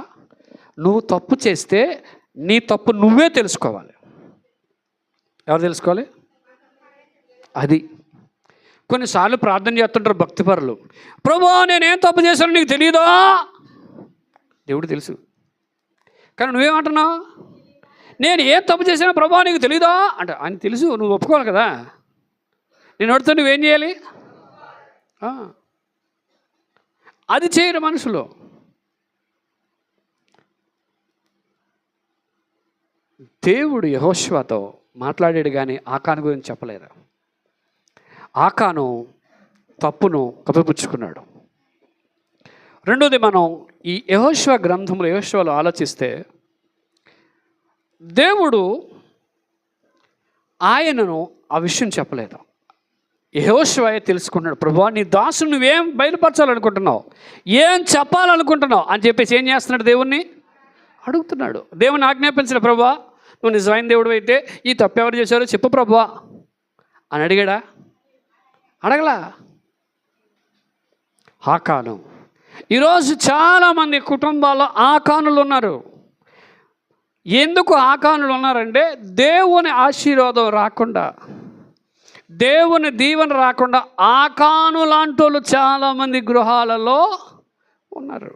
నువ్వు తప్పు చేస్తే నీ తప్పు నువ్వే తెలుసుకోవాలి. ఎవరు తెలుసుకోవాలి? అది కొన్నిసార్లు ప్రార్థన చేస్తుంటారు భక్తిపరులు, ప్రభువా నేనేం తప్పు చేశానో నీకు తెలియదా? దేవుడు తెలుసు, కానీ నువ్వేమంటున్నావు? నేను ఏం తప్పు చేశానో ప్రభువా నీకు తెలియదా అంటే ఆయన తెలుసు, నువ్వు ఒప్పుకోవాలి కదా. నేను అడుగుతా నువ్వేం చేయాలి? అది చేయరు మనుషులు. దేవుడు యెహోషువతో మాట్లాడాడు కానీ ఆకాను గురించి చెప్పలేదు. ఆకాను తప్పును కప్పిపుచ్చుకున్నాడు. రెండోది, మనం ఈ యెహోషువ గ్రంథంలో యెహోషువలో ఆలోచిస్తే దేవుడు ఆయనను ఆ విషయం చెప్పలేదు. యెహోషువయే తెలుసుకున్నాడు. ప్రభువా నీ దాసుని నువ్వేం బయలుపరచాలనుకుంటున్నావు, ఏం చెప్పాలనుకుంటున్నావు అని చెప్పేసి ఏం చేస్తున్నాడు? దేవుణ్ణి అడుగుతున్నాడు. దేవుని ఆజ్ఞాపించిన, ప్రభువా నువ్వు నిజమైన దేవుడు అయితే ఈ తప్పు ఎవరు చేశారో చెప్పు ప్రభువా అని అడిగాడా? అడగలా. ఆకాను. ఈరోజు చాలామంది కుటుంబాల్లో ఆకానులు ఉన్నారు. ఎందుకు ఆకానులు ఉన్నారంటే దేవుని ఆశీర్వాదం రాకుండా, దేవుని దీవెన రాకుండా ఆకాను లాంటి వాళ్ళు చాలామంది గృహాలలో ఉన్నారు.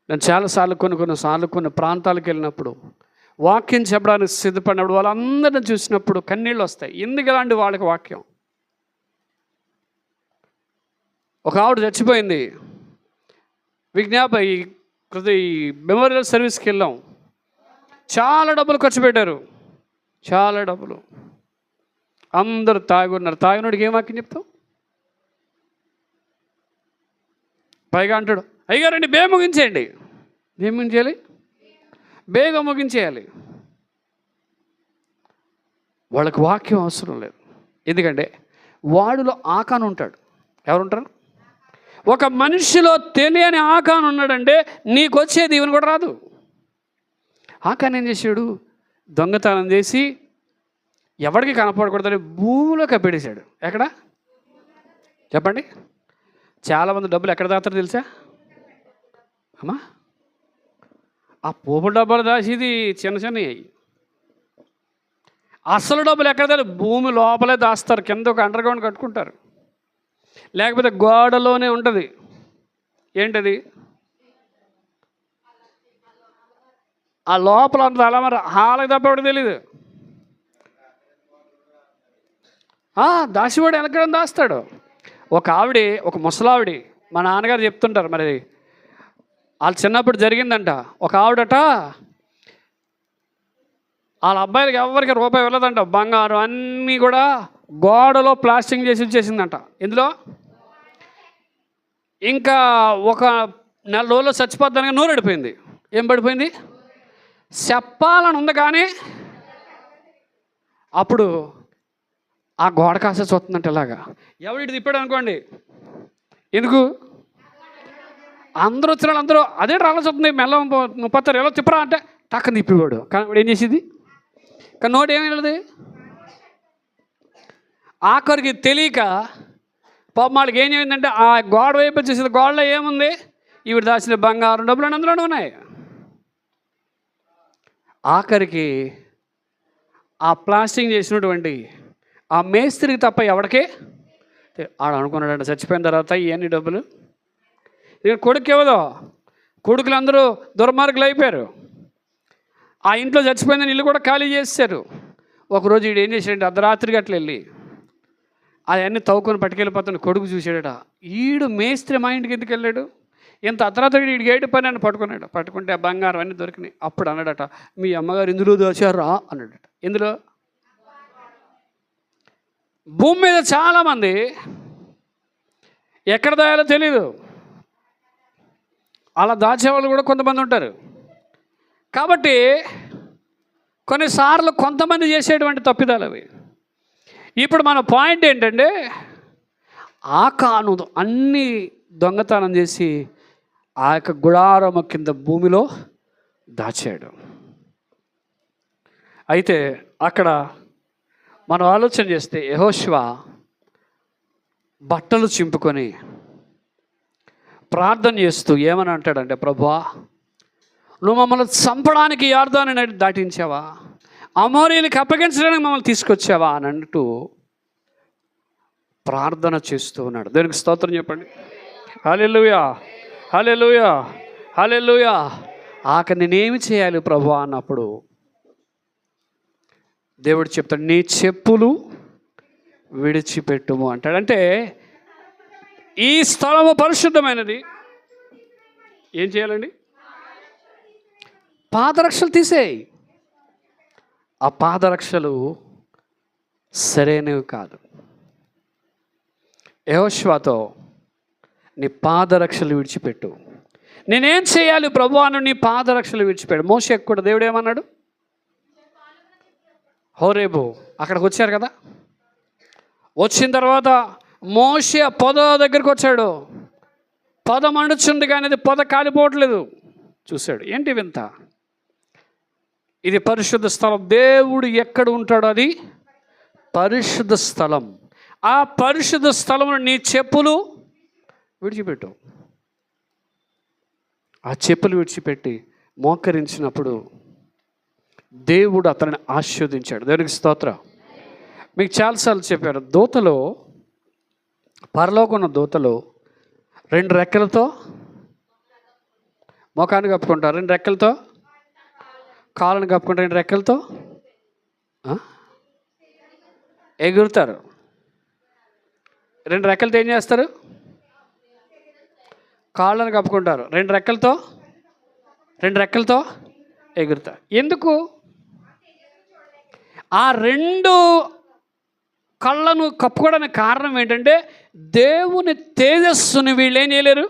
నేను చాలాసార్లు కొన్నిసార్లు కొన్ని ప్రాంతాలకు వెళ్ళినప్పుడు వాక్యం చెప్పడానికి సిద్ధపడినప్పుడు వాళ్ళందరినీ చూసినప్పుడు కన్నీళ్ళు వస్తాయి. ఎందుకు ఇలాంటి వాళ్ళకి వాక్యం? ఒక ఆవిడ చచ్చిపోయింది. ఈ మెమోరియల్ సర్వీస్కి వెళ్ళాం. చాలా డబ్బులు ఖర్చు పెట్టారు, చాలా డబ్బులు. అందరూ తాగున్నారు. తాగినోడికి ఏం వాక్యం చెప్తావు? పైగా అంటాడు, అయ్యారండి బేగ ముగించేయండి. ఏం ముగించేయాలి? బేగ ముగించేయాలి. వాళ్ళకి వాక్యం అవసరం లేదు. ఎందుకంటే వాడిలో ఆకాను ఉంటాడు. ఎవరుంటారు? ఒక మనిషిలో తెలియని ఆకాను ఉన్నాడంటే నీకు వచ్చే దీవెన కూడా రాదు. ఆకాను ఏం చేశాడు? దొంగతనం చేసి ఎవరికి కనపడకూడదని భూమిలో కప్పెట్టేశాడు. ఎక్కడ చెప్పండి? చాలామంది డబ్బులు ఎక్కడ దాతారో తెలుసా అమ్మా? ఆ పోపు డబ్బులు దాచేది చిన్న చిన్నవి. అసలు డబ్బులు ఎక్కడ దాని? భూమి లోపలే దాస్తారు, కింద ఒక అండర్ గ్రౌండ్ కట్టుకుంటారు, లేకపోతే గోడలోనే ఉంటుంది. ఏంటది? ఆ లోపల అంత అలా మరి హాలకు తప్ప ఎవరికి తెలీదు. దాసివాడు వెనకడం దాస్తాడు. ఒక ముసలావిడి మా నాన్నగారు చెప్తుంటారు, మరి వాళ్ళు చిన్నప్పుడు జరిగిందంట. ఒక ఆవిడట వాళ్ళ అబ్బాయిలకి ఎవరికి రూపాయి వెళ్ళదంట. బంగారం అన్నీ కూడా గోడలో ప్లాస్టింగ్ చేసి ఇచ్చేసిందంట. ఇందులో ఇంకా ఒక నెల రోజుల్లో చచ్చిపోద్దానికి నూనె పడిపోయింది. ఏం పడిపోయింది? చెప్పాలని ఉంది కానీ అప్పుడు ఆ గోడ కాసే చూస్తుందంటే ఇలాగా ఎవరి తిప్పాడు అనుకోండి. ఎందుకు? అందరూ వచ్చిన అందరూ అదే రాళ్ళ చూస్తుంది. మెల్ల ముప్పత్తారు ఎలా తిప్పరా అంటే టక్కని తిప్పివాడు. కానీ వాడు ఏం చేసేది? కానీ నోటి ఏమి వెళ్ళదు. ఆఖరికి తెలియక పాపం వాళ్ళకి ఏం చేయిందంటే ఆ గోడ వైపు వచ్చేసింది. గోడలో ఏముంది? ఈవిడ దాచిన బంగారం డబ్బులు అందులోనే ఉన్నాయి. ఆఖరికి ఆ ప్లాస్టింగ్ చేసినటువంటి ఆ మేస్త్రికి తప్ప ఎవడికి ఆడు అనుకున్నాడంట చచ్చిపోయిన తర్వాత ఇవన్నీ డబ్బులు ఇక కొడుకు ఇవ్వదు. కొడుకులు అందరూ దుర్మార్గులు అయిపోయారు. ఆ ఇంట్లో చచ్చిపోయిందని ఇల్లు కూడా ఖాళీ చేశారు. ఒకరోజు వీడు ఏం చేశాడంటే అర్ధరాత్రికి అట్లా వెళ్ళి అవన్నీ తవ్వుకొని పట్టుకెళ్ళిపోతాను. కొడుకు చూశాడట. ఈడు మేస్త్రి మా ఇంటికి ఎందుకు వెళ్ళాడు? ఇంత అర్ధరాత్రికి వీడికి ఏడు పని అని పట్టుకున్నాడు. పట్టుకుంటే ఆ బంగారం అన్నీ దొరికినాయి. అప్పుడు అన్నాడట, మీ అమ్మగారు ఇందులో దోచారా అన్నాడట. ఎందులో? భూమి మీద చాలామంది ఎక్కడ దాయాలో తెలీదు. అలా దాచేవాళ్ళు కూడా కొంతమంది ఉంటారు. కాబట్టి కొన్నిసార్లు కొంతమంది చేసేటువంటి తప్పిదాలు అవి. ఇప్పుడు మన పాయింట్ ఏంటంటే ఆకాను అన్నీ దొంగతనం చేసి ఆ యొక్క గుడారము కింద భూమిలో దాచాడు. అయితే అక్కడ మనం ఆలోచన చేస్తే యెహోషువ బట్టలు చింపుకొని ప్రార్థన చేస్తూ ఏమని అంటాడంటే, ప్రభువా నువ్వు మమ్మల్ని చంపడానికి యార్దాను నది దాటించావా, అమోరీయులకి అప్పగించడానికి మమ్మల్ని తీసుకొచ్చావా అని అంటూ ప్రార్థన చేస్తూ ఉన్నాడు. దేవునికి స్తోత్రం చెప్పండి. హల్లెలూయా, హల్లెలూయా, హల్లెలూయా. ఆక నేనేమి చేయాలి ప్రభువా అన్నప్పుడు దేవుడు చెప్తాడు, నీ చెప్పులు విడిచిపెట్టుము అంటాడు. అంటే ఈ స్థలము పరిశుద్ధమైనది. ఏం చేయాలండి? పాదరక్షలు తీసేయి. ఆ పాదరక్షలు సరైనవి కాదు. యెహోషువతో నీ పాదరక్షలు విడిచిపెట్టు. నేనేం చేయాలి ప్రభువా అని నీ పాదరక్షలు విడిచిపెట్టు. మోషేకు కూడా దేవుడు ఏమన్నాడు? హోరేబు అక్కడికి వచ్చారు కదా. వచ్చిన తర్వాత మోషే పొద దగ్గరికి వచ్చాడు. పొద మండుచుంది కానీ అది పొద కాలిపోవట్లేదు. చూశాడు, ఏంటి వింత, ఇది పరిశుద్ధ స్థలం. దేవుడు ఎక్కడ ఉంటాడో అది పరిశుద్ధ స్థలం. ఆ పరిశుద్ధ స్థలంలో నీ చెప్పులు విడిచిపెట్టు. ఆ చెప్పులు విడిచిపెట్టి మోకరించినప్పుడు దేవుడు అతన్ని ఆశీర్వదించాడు. దేవునికి స్తోత్రం. మీకు చాలాసార్లు చెప్పారు, దూతలో పరలోకం దూతలు 2 రెక్కలతో మోకాన్ని కప్పుకుంటారు, 2 రెక్కలతో కాళ్ళను కప్పుకుంటారు, 2 రెక్కలతో ఎగురుతారు. 2 రెక్కలతో ఏం చేస్తారు? కాళ్ళను కప్పుకుంటారు, 2 రెక్కలతో ఎగురుతారు. ఎందుకు? ఆ 2 కళ్ళను కప్పుకోవడానికి కారణం ఏంటంటే దేవుని తేజస్సుని వీళ్ళు ఏం చేయలేరు,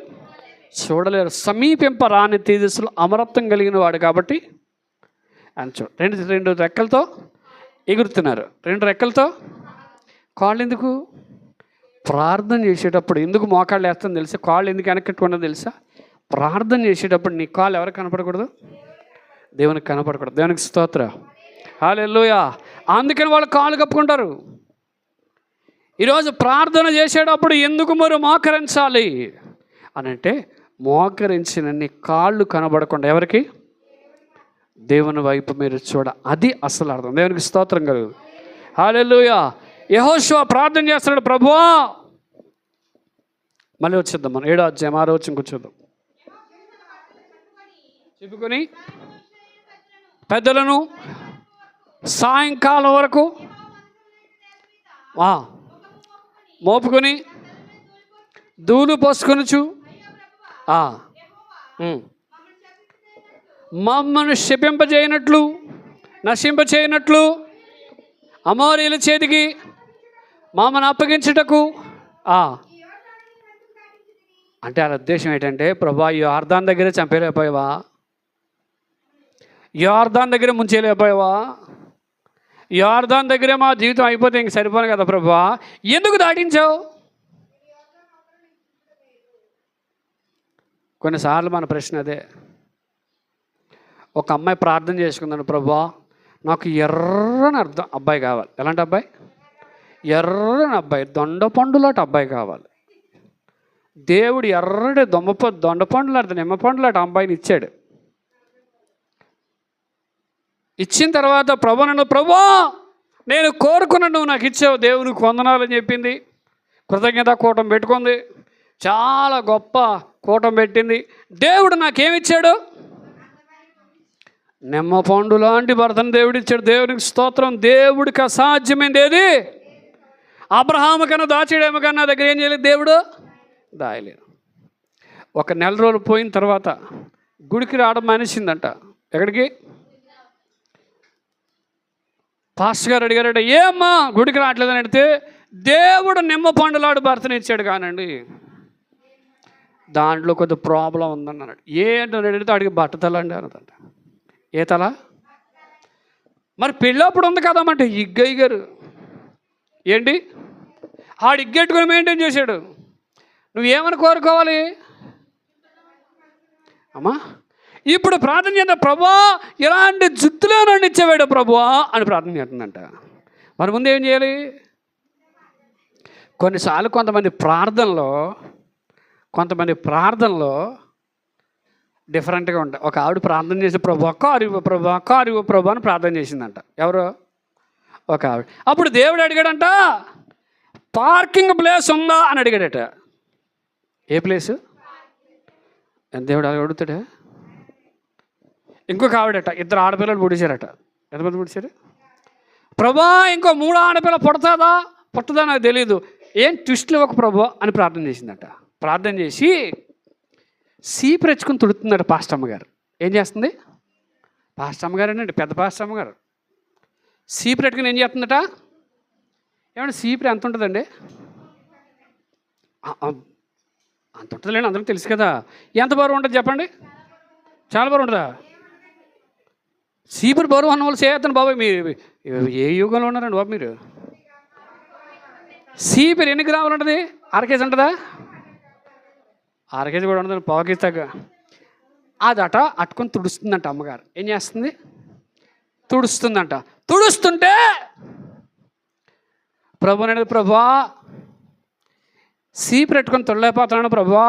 చూడలేరు. సమీపింపరాని తేజస్సులో అమరత్వం కలిగిన వాడు కాబట్టి అని చూడ 2 రెక్కలతో ఎగురుతున్నారు, 2 రెక్కలతో. కాళ్ళు ఎందుకు? ప్రార్థన చేసేటప్పుడు ఎందుకు మోకాళ్ళు వేస్తుందో తెలుసా? కాళ్ళు ఎందుకు వెనక్కిట్టుకున్నదో తెలుసా? ప్రార్థన చేసేటప్పుడు నీ కాళ్ళు ఎవరికి కనపడకూడదు? దేవునికి కనపడకూడదు. దేవునికి స్తోత్రం, హల్లెలూయా. అందుకని వాళ్ళు కాళ్ళు కప్పుకుంటారు. ఈరోజు ప్రార్థన చేసేటప్పుడు ఎందుకు మరి మోకరించాలి అని అంటే, మోకరించిన నీ కాళ్ళు కనబడకుండా ఎవరికి? దేవుని వైపు మీరు చూడ. అది అసలు అర్థం. దేవునికి స్తోత్రం కలుగు. హల్లెలూయా. యెహోషువ ప్రార్థన చేస్తున్నాడు, ప్రభువా. మళ్ళీ వచ్చేద్దాం మనం 7వ అధ్యాయం 6వ వచనం కూర్చోద్దాం. చెప్పుకొని పెద్దలను సాయంకాలం వరకు మోపుకొని ధూళి పోసుకొనుచు మమ్మను శపింపజేయనట్లు నశింపచేయనట్లు అమోరీయుల చేతికి మమ్మల్ని అప్పగించుటకు. అంటే వాళ్ళ ఉద్దేశం ఏంటంటే, ప్రభా యోర్దాను దగ్గర చంపేయలేకపోయావా, యోర్దాను దగ్గర ముంచేయలేకపోయావా, యోర్దాను దగ్గరే మా జీవితం అయిపోతే ఇంక సరిపోను కదా ప్రభా, ఎందుకు దాటించావు? కొన్నిసార్లు మన ప్రశ్న అదే. ఒక అమ్మాయి ప్రార్థన చేసుకుందాను, ప్రభా నాకు ఎర్రని అబ్బాయి కావాలి. ఎలాంటి అబ్బాయి? ఎర్రని అబ్బాయి, దొండపండులాంటి అబ్బాయి కావాలి. దేవుడు ఎర్రటి దొండపండులాంటి నిమ్మపండులాంటి అబ్బాయిని ఇచ్చాడు. ఇచ్చిన తర్వాత ప్రభా నేను కోరుకున్న నువ్వు నాకు ఇచ్చావు, దేవునికి వందనాలని చెప్పింది. కృతజ్ఞత కూటం పెట్టుకుంది, చాలా గొప్ప కూటం పెట్టింది. దేవుడు నాకేమిచ్చాడు? నిమ్మపండు లాంటి భర్తను దేవుడు ఇచ్చాడు. దేవునికి స్తోత్రం. దేవుడికి అసాధ్యమైంది ఏది? అబ్రహాము కన్నా దాచేడేమో కన్నా నా దగ్గర ఏం చేయలేదు, దేవుడు దాయలేదు. ఒక నెల రోజులు పోయిన తర్వాత గుడికి రావడం మానేసిందంట. ఎక్కడికి? పాస్టర్ గారు అడిగారట, ఏమ్మా గుడికి రావట్లేదని అడిగితే, దేవుడు నిమ్మ పండులాడు భర్తను ఇచ్చాడు కానండి, దాంట్లో కొద్ది ప్రాబ్లం ఉందని అన్నాడు. ఏంటని అడిగితే అడిగి బట్టతల అండి అన్నదంట. ఏ తల? మరి పెళ్ళప్పుడు ఉంది కదమ్మంటే ఇగ్గయ్య గారు ఏంటి ఆడు ఇగ్గెట్టుకుని మెయింటైన్ చేశాడు. నువ్వేమని కోరుకోవాలి అమ్మా? ఇప్పుడు ప్రార్థన చేద్దాం, ప్రభువా ఇలాంటి జుత్తులో నన్ను ఇచ్చేవాడు ప్రభువా అని ప్రార్థన చేస్తుందంట. మరి ముందు ఏం చేయాలి? కొన్నిసార్లు కొంతమంది ప్రార్థనలో డిఫరెంట్గా ఉంటాయి. ఒక ఆవిడ ప్రార్థన చేసి ప్రభు కారు ప్రభు అని ప్రార్థన చేసిందంట. ఎవరు? ఒక ఆవిడ. అప్పుడు దేవుడు అడిగాడంట, పార్కింగ్ ప్లేస్ ఉందా అని అడిగాడట. ఏ ప్లేసు? దేవుడు అలా అడుగుతాడా? ఇంకొక ఆవిడట, 2 ఆడపిల్లలు పుడిచారట. ఎంతమంది పుడిచారు? ప్రభా ఇంకో 3 ఆడపిల్ల పుట్టదా నాకు తెలీదు, ఏం ట్విస్ట్లు ఒక ప్రభు అని ప్రార్థన చేసిందట. ప్రార్థన చేసి సీపురెచ్చుకుని తుడుతుందట పాస్టమ్మ గారు. ఏం చేస్తుంది? పాస్టమ్మ గారు అండి, పెద్ద పాస్టమ్మ గారు సీపురెట్టుకుని ఏం చేస్తుందట? ఏమంటే సీపురు ఎంత ఉంటుందండి? అంత ఉంటుందిలేండి, అందరికీ తెలుసు కదా. ఎంత బరువు ఉంటుంది చెప్పండి? చాలా బరువు ఉంటుందా? సీపురు బరువు అన్న వాళ్ళు చేస్తాను బాబాయ్. మీరు ఏ యుగంలో ఉన్నారండి బాబు మీరు? సీపురు ఎన్ని గ్రాములు ఉంటుంది? 1/2 కేజీ ఉంటుందా? 1/2 కేజీ కూడా ఉంటుంది, 1/4 కేజీ తగ్గ. అదట అట్టుకొని తుడుస్తుందంట అమ్మగారు. ఏం చేస్తుంది? తుడుస్తుందంట. తుడుస్తుంటే ప్రభు అనేది, ప్రభువా సీపురు పెట్టుకొని తొడలేకపోతున్నాను ప్రభువా.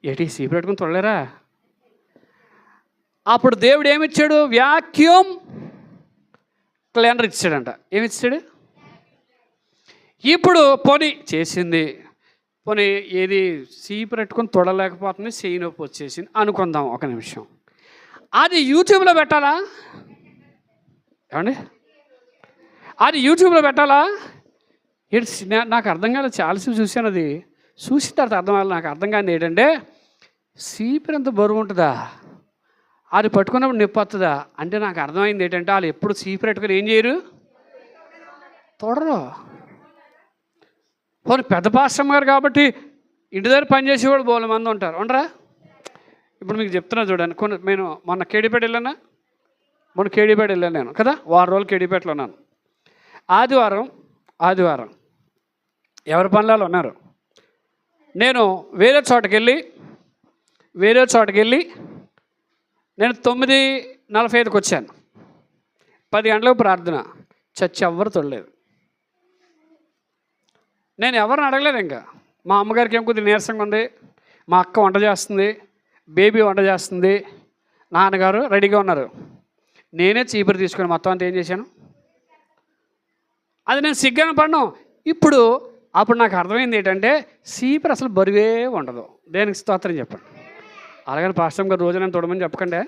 ఏంటి సీపురు పెట్టుకొని తొడలేరా? అప్పుడు దేవుడు ఏమిచ్చాడు? Vacuum cleaner ఇచ్చాడంట. ఏమిచ్చాడు? ఇప్పుడు పొని చేసింది, పోనీ ఏది సీపు పెట్టుకొని తొడలేకపోతుంది, చేయి నొప్పి వచ్చేసింది అనుకుందాం ఒక నిమిషం. అది యూట్యూబ్లో పెట్టాలా? ఏమండి అది యూట్యూబ్లో పెట్టాలా? నాకు అర్థం కాలేదు, చాలాసేపు చూశాను. అది చూసిన తర్వాత అర్థం కాలేదు. నాకు అర్థం కాదు ఏంటంటే, సీపు ఎంత బరువు ఉంటుందా, అది పట్టుకున్నప్పుడు నొప్పి వస్తుందా అంటే నాకు అర్థమైంది ఏంటంటే, వాళ్ళు ఎప్పుడు సీపు పెట్టుకొని ఏం చేయరు, తొడరు. పోనీ పెద్ద పాస్టమ్మ గారు కాబట్టి ఇంటి దగ్గర పనిచేసేవాడు బోల మంది ఉంటారు, ఉండరా? ఇప్పుడు మీకు చెప్తున్నా చూడండి. నేను మొన్న కేడీపేట వెళ్ళాను నేను కదా, 6 రోజులు కేడీపేటలో ఉన్నాను. ఆదివారం ఎవరి పనులలో ఉన్నారు. నేను వేరే చోటకి వెళ్ళి నేను 9:45కి వచ్చాను. 10 గంటలకు ప్రార్థన. చచ్చి ఎవ్వరు తొడలేదు. నేను ఎవరిని అడగలేదు. ఇంకా మా అమ్మగారికి ఏం కొద్దిగా నీరసంగా ఉంది, మా అక్క వంట చేస్తుంది, బేబీ వంట చేస్తుంది, నాన్నగారు రెడీగా ఉన్నారు. నేనే చీపురు తీసుకొని మొత్తం అంతా ఏం చేశాను, అది నేను సిగ్గాన పడ్డాను. అప్పుడు నాకు అర్థమైంది ఏంటంటే, చీపురు అసలు బరువే ఉండదు. దేనికి స్తోత్రం చెప్పండి. అలాగని పాస్టర్ గారు రోజు నేను తొడమని చెప్పకండి.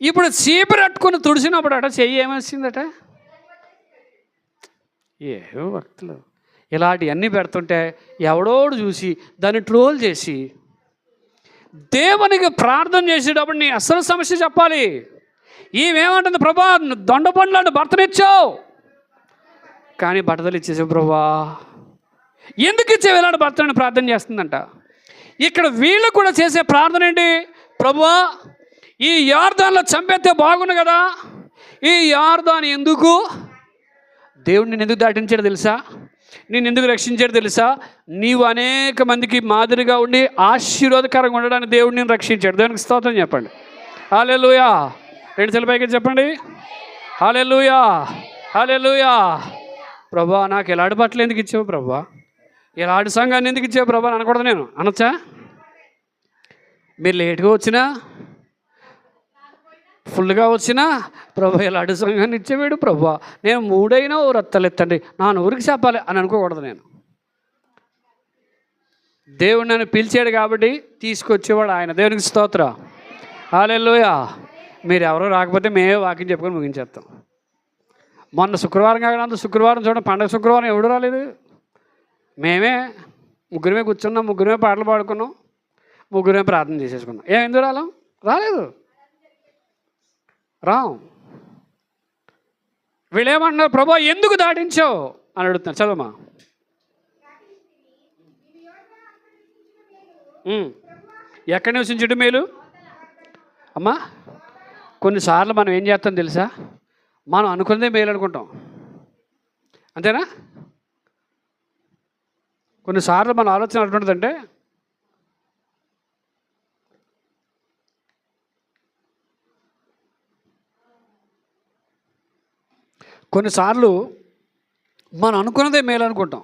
ఇప్పుడు చీపురు అట్టుకుని తుడిచినప్పుడు అట చెయ్యి ఏమొచ్చిందట? ఏవో భక్తులు ఇలాంటివన్నీ పెడుతుంటే ఎవడోడు చూసి దాన్ని ట్రోల్ చేసి, దేవునికి ప్రార్థన చేసేటప్పుడు నీ అసలు సమస్య చెప్పాలి. ఈమెమంటుంది, ప్రభా దొండ పండ్లాంటి భర్తనిచ్చావు, కానీ బట్టలు ఇచ్చేసావు ప్రభా. ఎందుకు ఇచ్చావు ఇలాంటి భర్తని ప్రార్థన చేస్తుందంట. ఇక్కడ వీళ్ళు కూడా చేసే ప్రార్థన ఏంటి? ప్రభువా ఈ యార్దాన్లో చంపేస్తే బాగుండు కదా, ఈ యార్దాన్ ఎందుకు దేవుడు నేను ఎందుకు దాటించాడు తెలుసా, నేను ఎందుకు రక్షించాడు తెలుసా, నీవు అనేక మందికి మాదిరిగా ఉండి ఆశీర్వాదకరంగా ఉండడానికి దేవుడు నేను రక్షించాడు. దేవునికి స్తోత్రం చెప్పండి. హల్లెలూయా. 2 చేతుల పైకి చెప్పండి. హల్లెలూయా, హల్లెలూయా. ప్రభా నాకు ఎలాంటి బట్టలు ఎందుకు ఇచ్చావు ప్రభా, ఎలాంటి సంఘాన్ని ఎందుకు ఇచ్చావు ప్రభా అని అనకూడదు. నేను అనొచ్చా? మీరు లేట్గా వచ్చినా ఫుల్గా వచ్చినా ప్రభా ఎలాంటి సంఘాన్ని ఇచ్చేవాడు ప్రభా, నేను 3 అయినా ఓ రత్తలు ఎత్తండి నా ఊరికి చెప్పాలి అని అనుకోకూడదు. నేను దేవుడు నన్ను పిలిచాడు కాబట్టి తీసుకొచ్చేవాడు ఆయన. దేవునికి స్తోత్రం. హల్లెలూయా. మీరు ఎవరో రాకపోతే మేమే వాక్యం చెప్పుకొని ముగించేస్తాం. మొన్న శుక్రవారం కాకుండా శుక్రవారం చూడండి, పండగ శుక్రవారం ఎవడు రాలేదు, మేమే ముగ్గురమే కూర్చున్నాం, ముగ్గురమే పాటలు పాడుకున్నాం, ముగ్గురమే ప్రార్థన చేసేసుకున్నాం. ఎందుకు రాలేదు. రాం. వీళ్ళేమంటున్నారు, ప్రభా ఎందుకు దాటించావు అని అడుగుతున్నారు. చదవమ్మా. ఎక్కడ నివసించుడు మేలు అమ్మా. కొన్నిసార్లు మనం ఏం చేస్తాం తెలుసా, మనం అనుకున్నదే మేలు అనుకుంటాం, అంతేనా? కొన్నిసార్లు మన ఆలోచన ఎటువంటిదంటే, కొన్నిసార్లు మనం అనుకున్నదే మేలు అనుకుంటాం,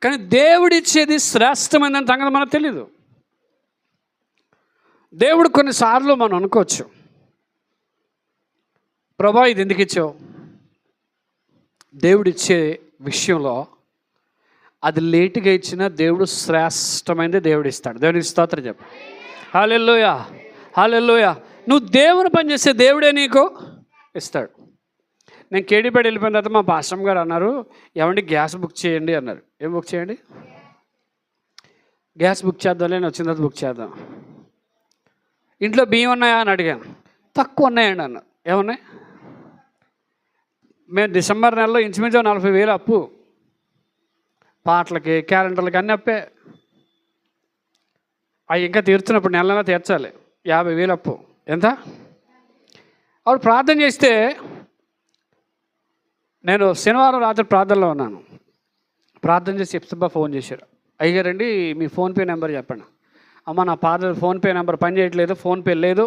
కానీ దేవుడిచ్చేది శ్రేష్టమైన సంగతి మనకు తెలీదు. దేవుడు కొన్నిసార్లు మనం అనుకోవచ్చు, ప్రభా ఇది ఎందుకు ఇచ్చావు. దేవుడిచ్చే విషయంలో అది లేటుగా ఇచ్చినా దేవుడు శ్రేష్టమైనది దేవుడు ఇస్తాడు. దేవునికి స్తోత్రం చెప్పు. హల్లెలూయా, హల్లెలూయా. నువ్వు దేవుని పని చేస్తే దేవుడే నీకు ఇస్తాడు. నేను కేడీపేట వెళ్ళిపోయిన తర్వాత మా పాస్టర్ గారు అన్నారు, ఏమండి గ్యాస్ బుక్ చేయండి అన్నారు. ఏం బుక్ చేయండి? గ్యాస్ బుక్ చేద్దాంలే, నేను వచ్చిన తర్వాత బుక్ చేద్దాం. ఇంట్లో బియ్యం ఉన్నాయా అని అడిగాను. తక్కువ ఉన్నాయండి అన్నారు. ఏమున్నాయి? మేము డిసెంబర్ నెలలో ఇంచుమించు 40,000 అప్పు, పాటలకి క్యాలెండర్లకి అన్నీ అప్పే. అవి ఇంకా తీర్చినప్పుడు నెలైనా తీర్చాలి. 50,000 అప్పు. ఎంత? అప్పుడు ప్రార్థన చేస్తే, నేను శనివారం రాత్రి ప్రార్థనలో ఉన్నాను. ప్రార్థన చేసి చెప్తా ఫోన్ చేశారు, అయ్యారండి మీ ఫోన్పే నెంబర్ చెప్పండి. అమ్మ నా ఫాదర్ ఫోన్పే నెంబర్ పని చేయట్లేదు, ఫోన్పే లేదు,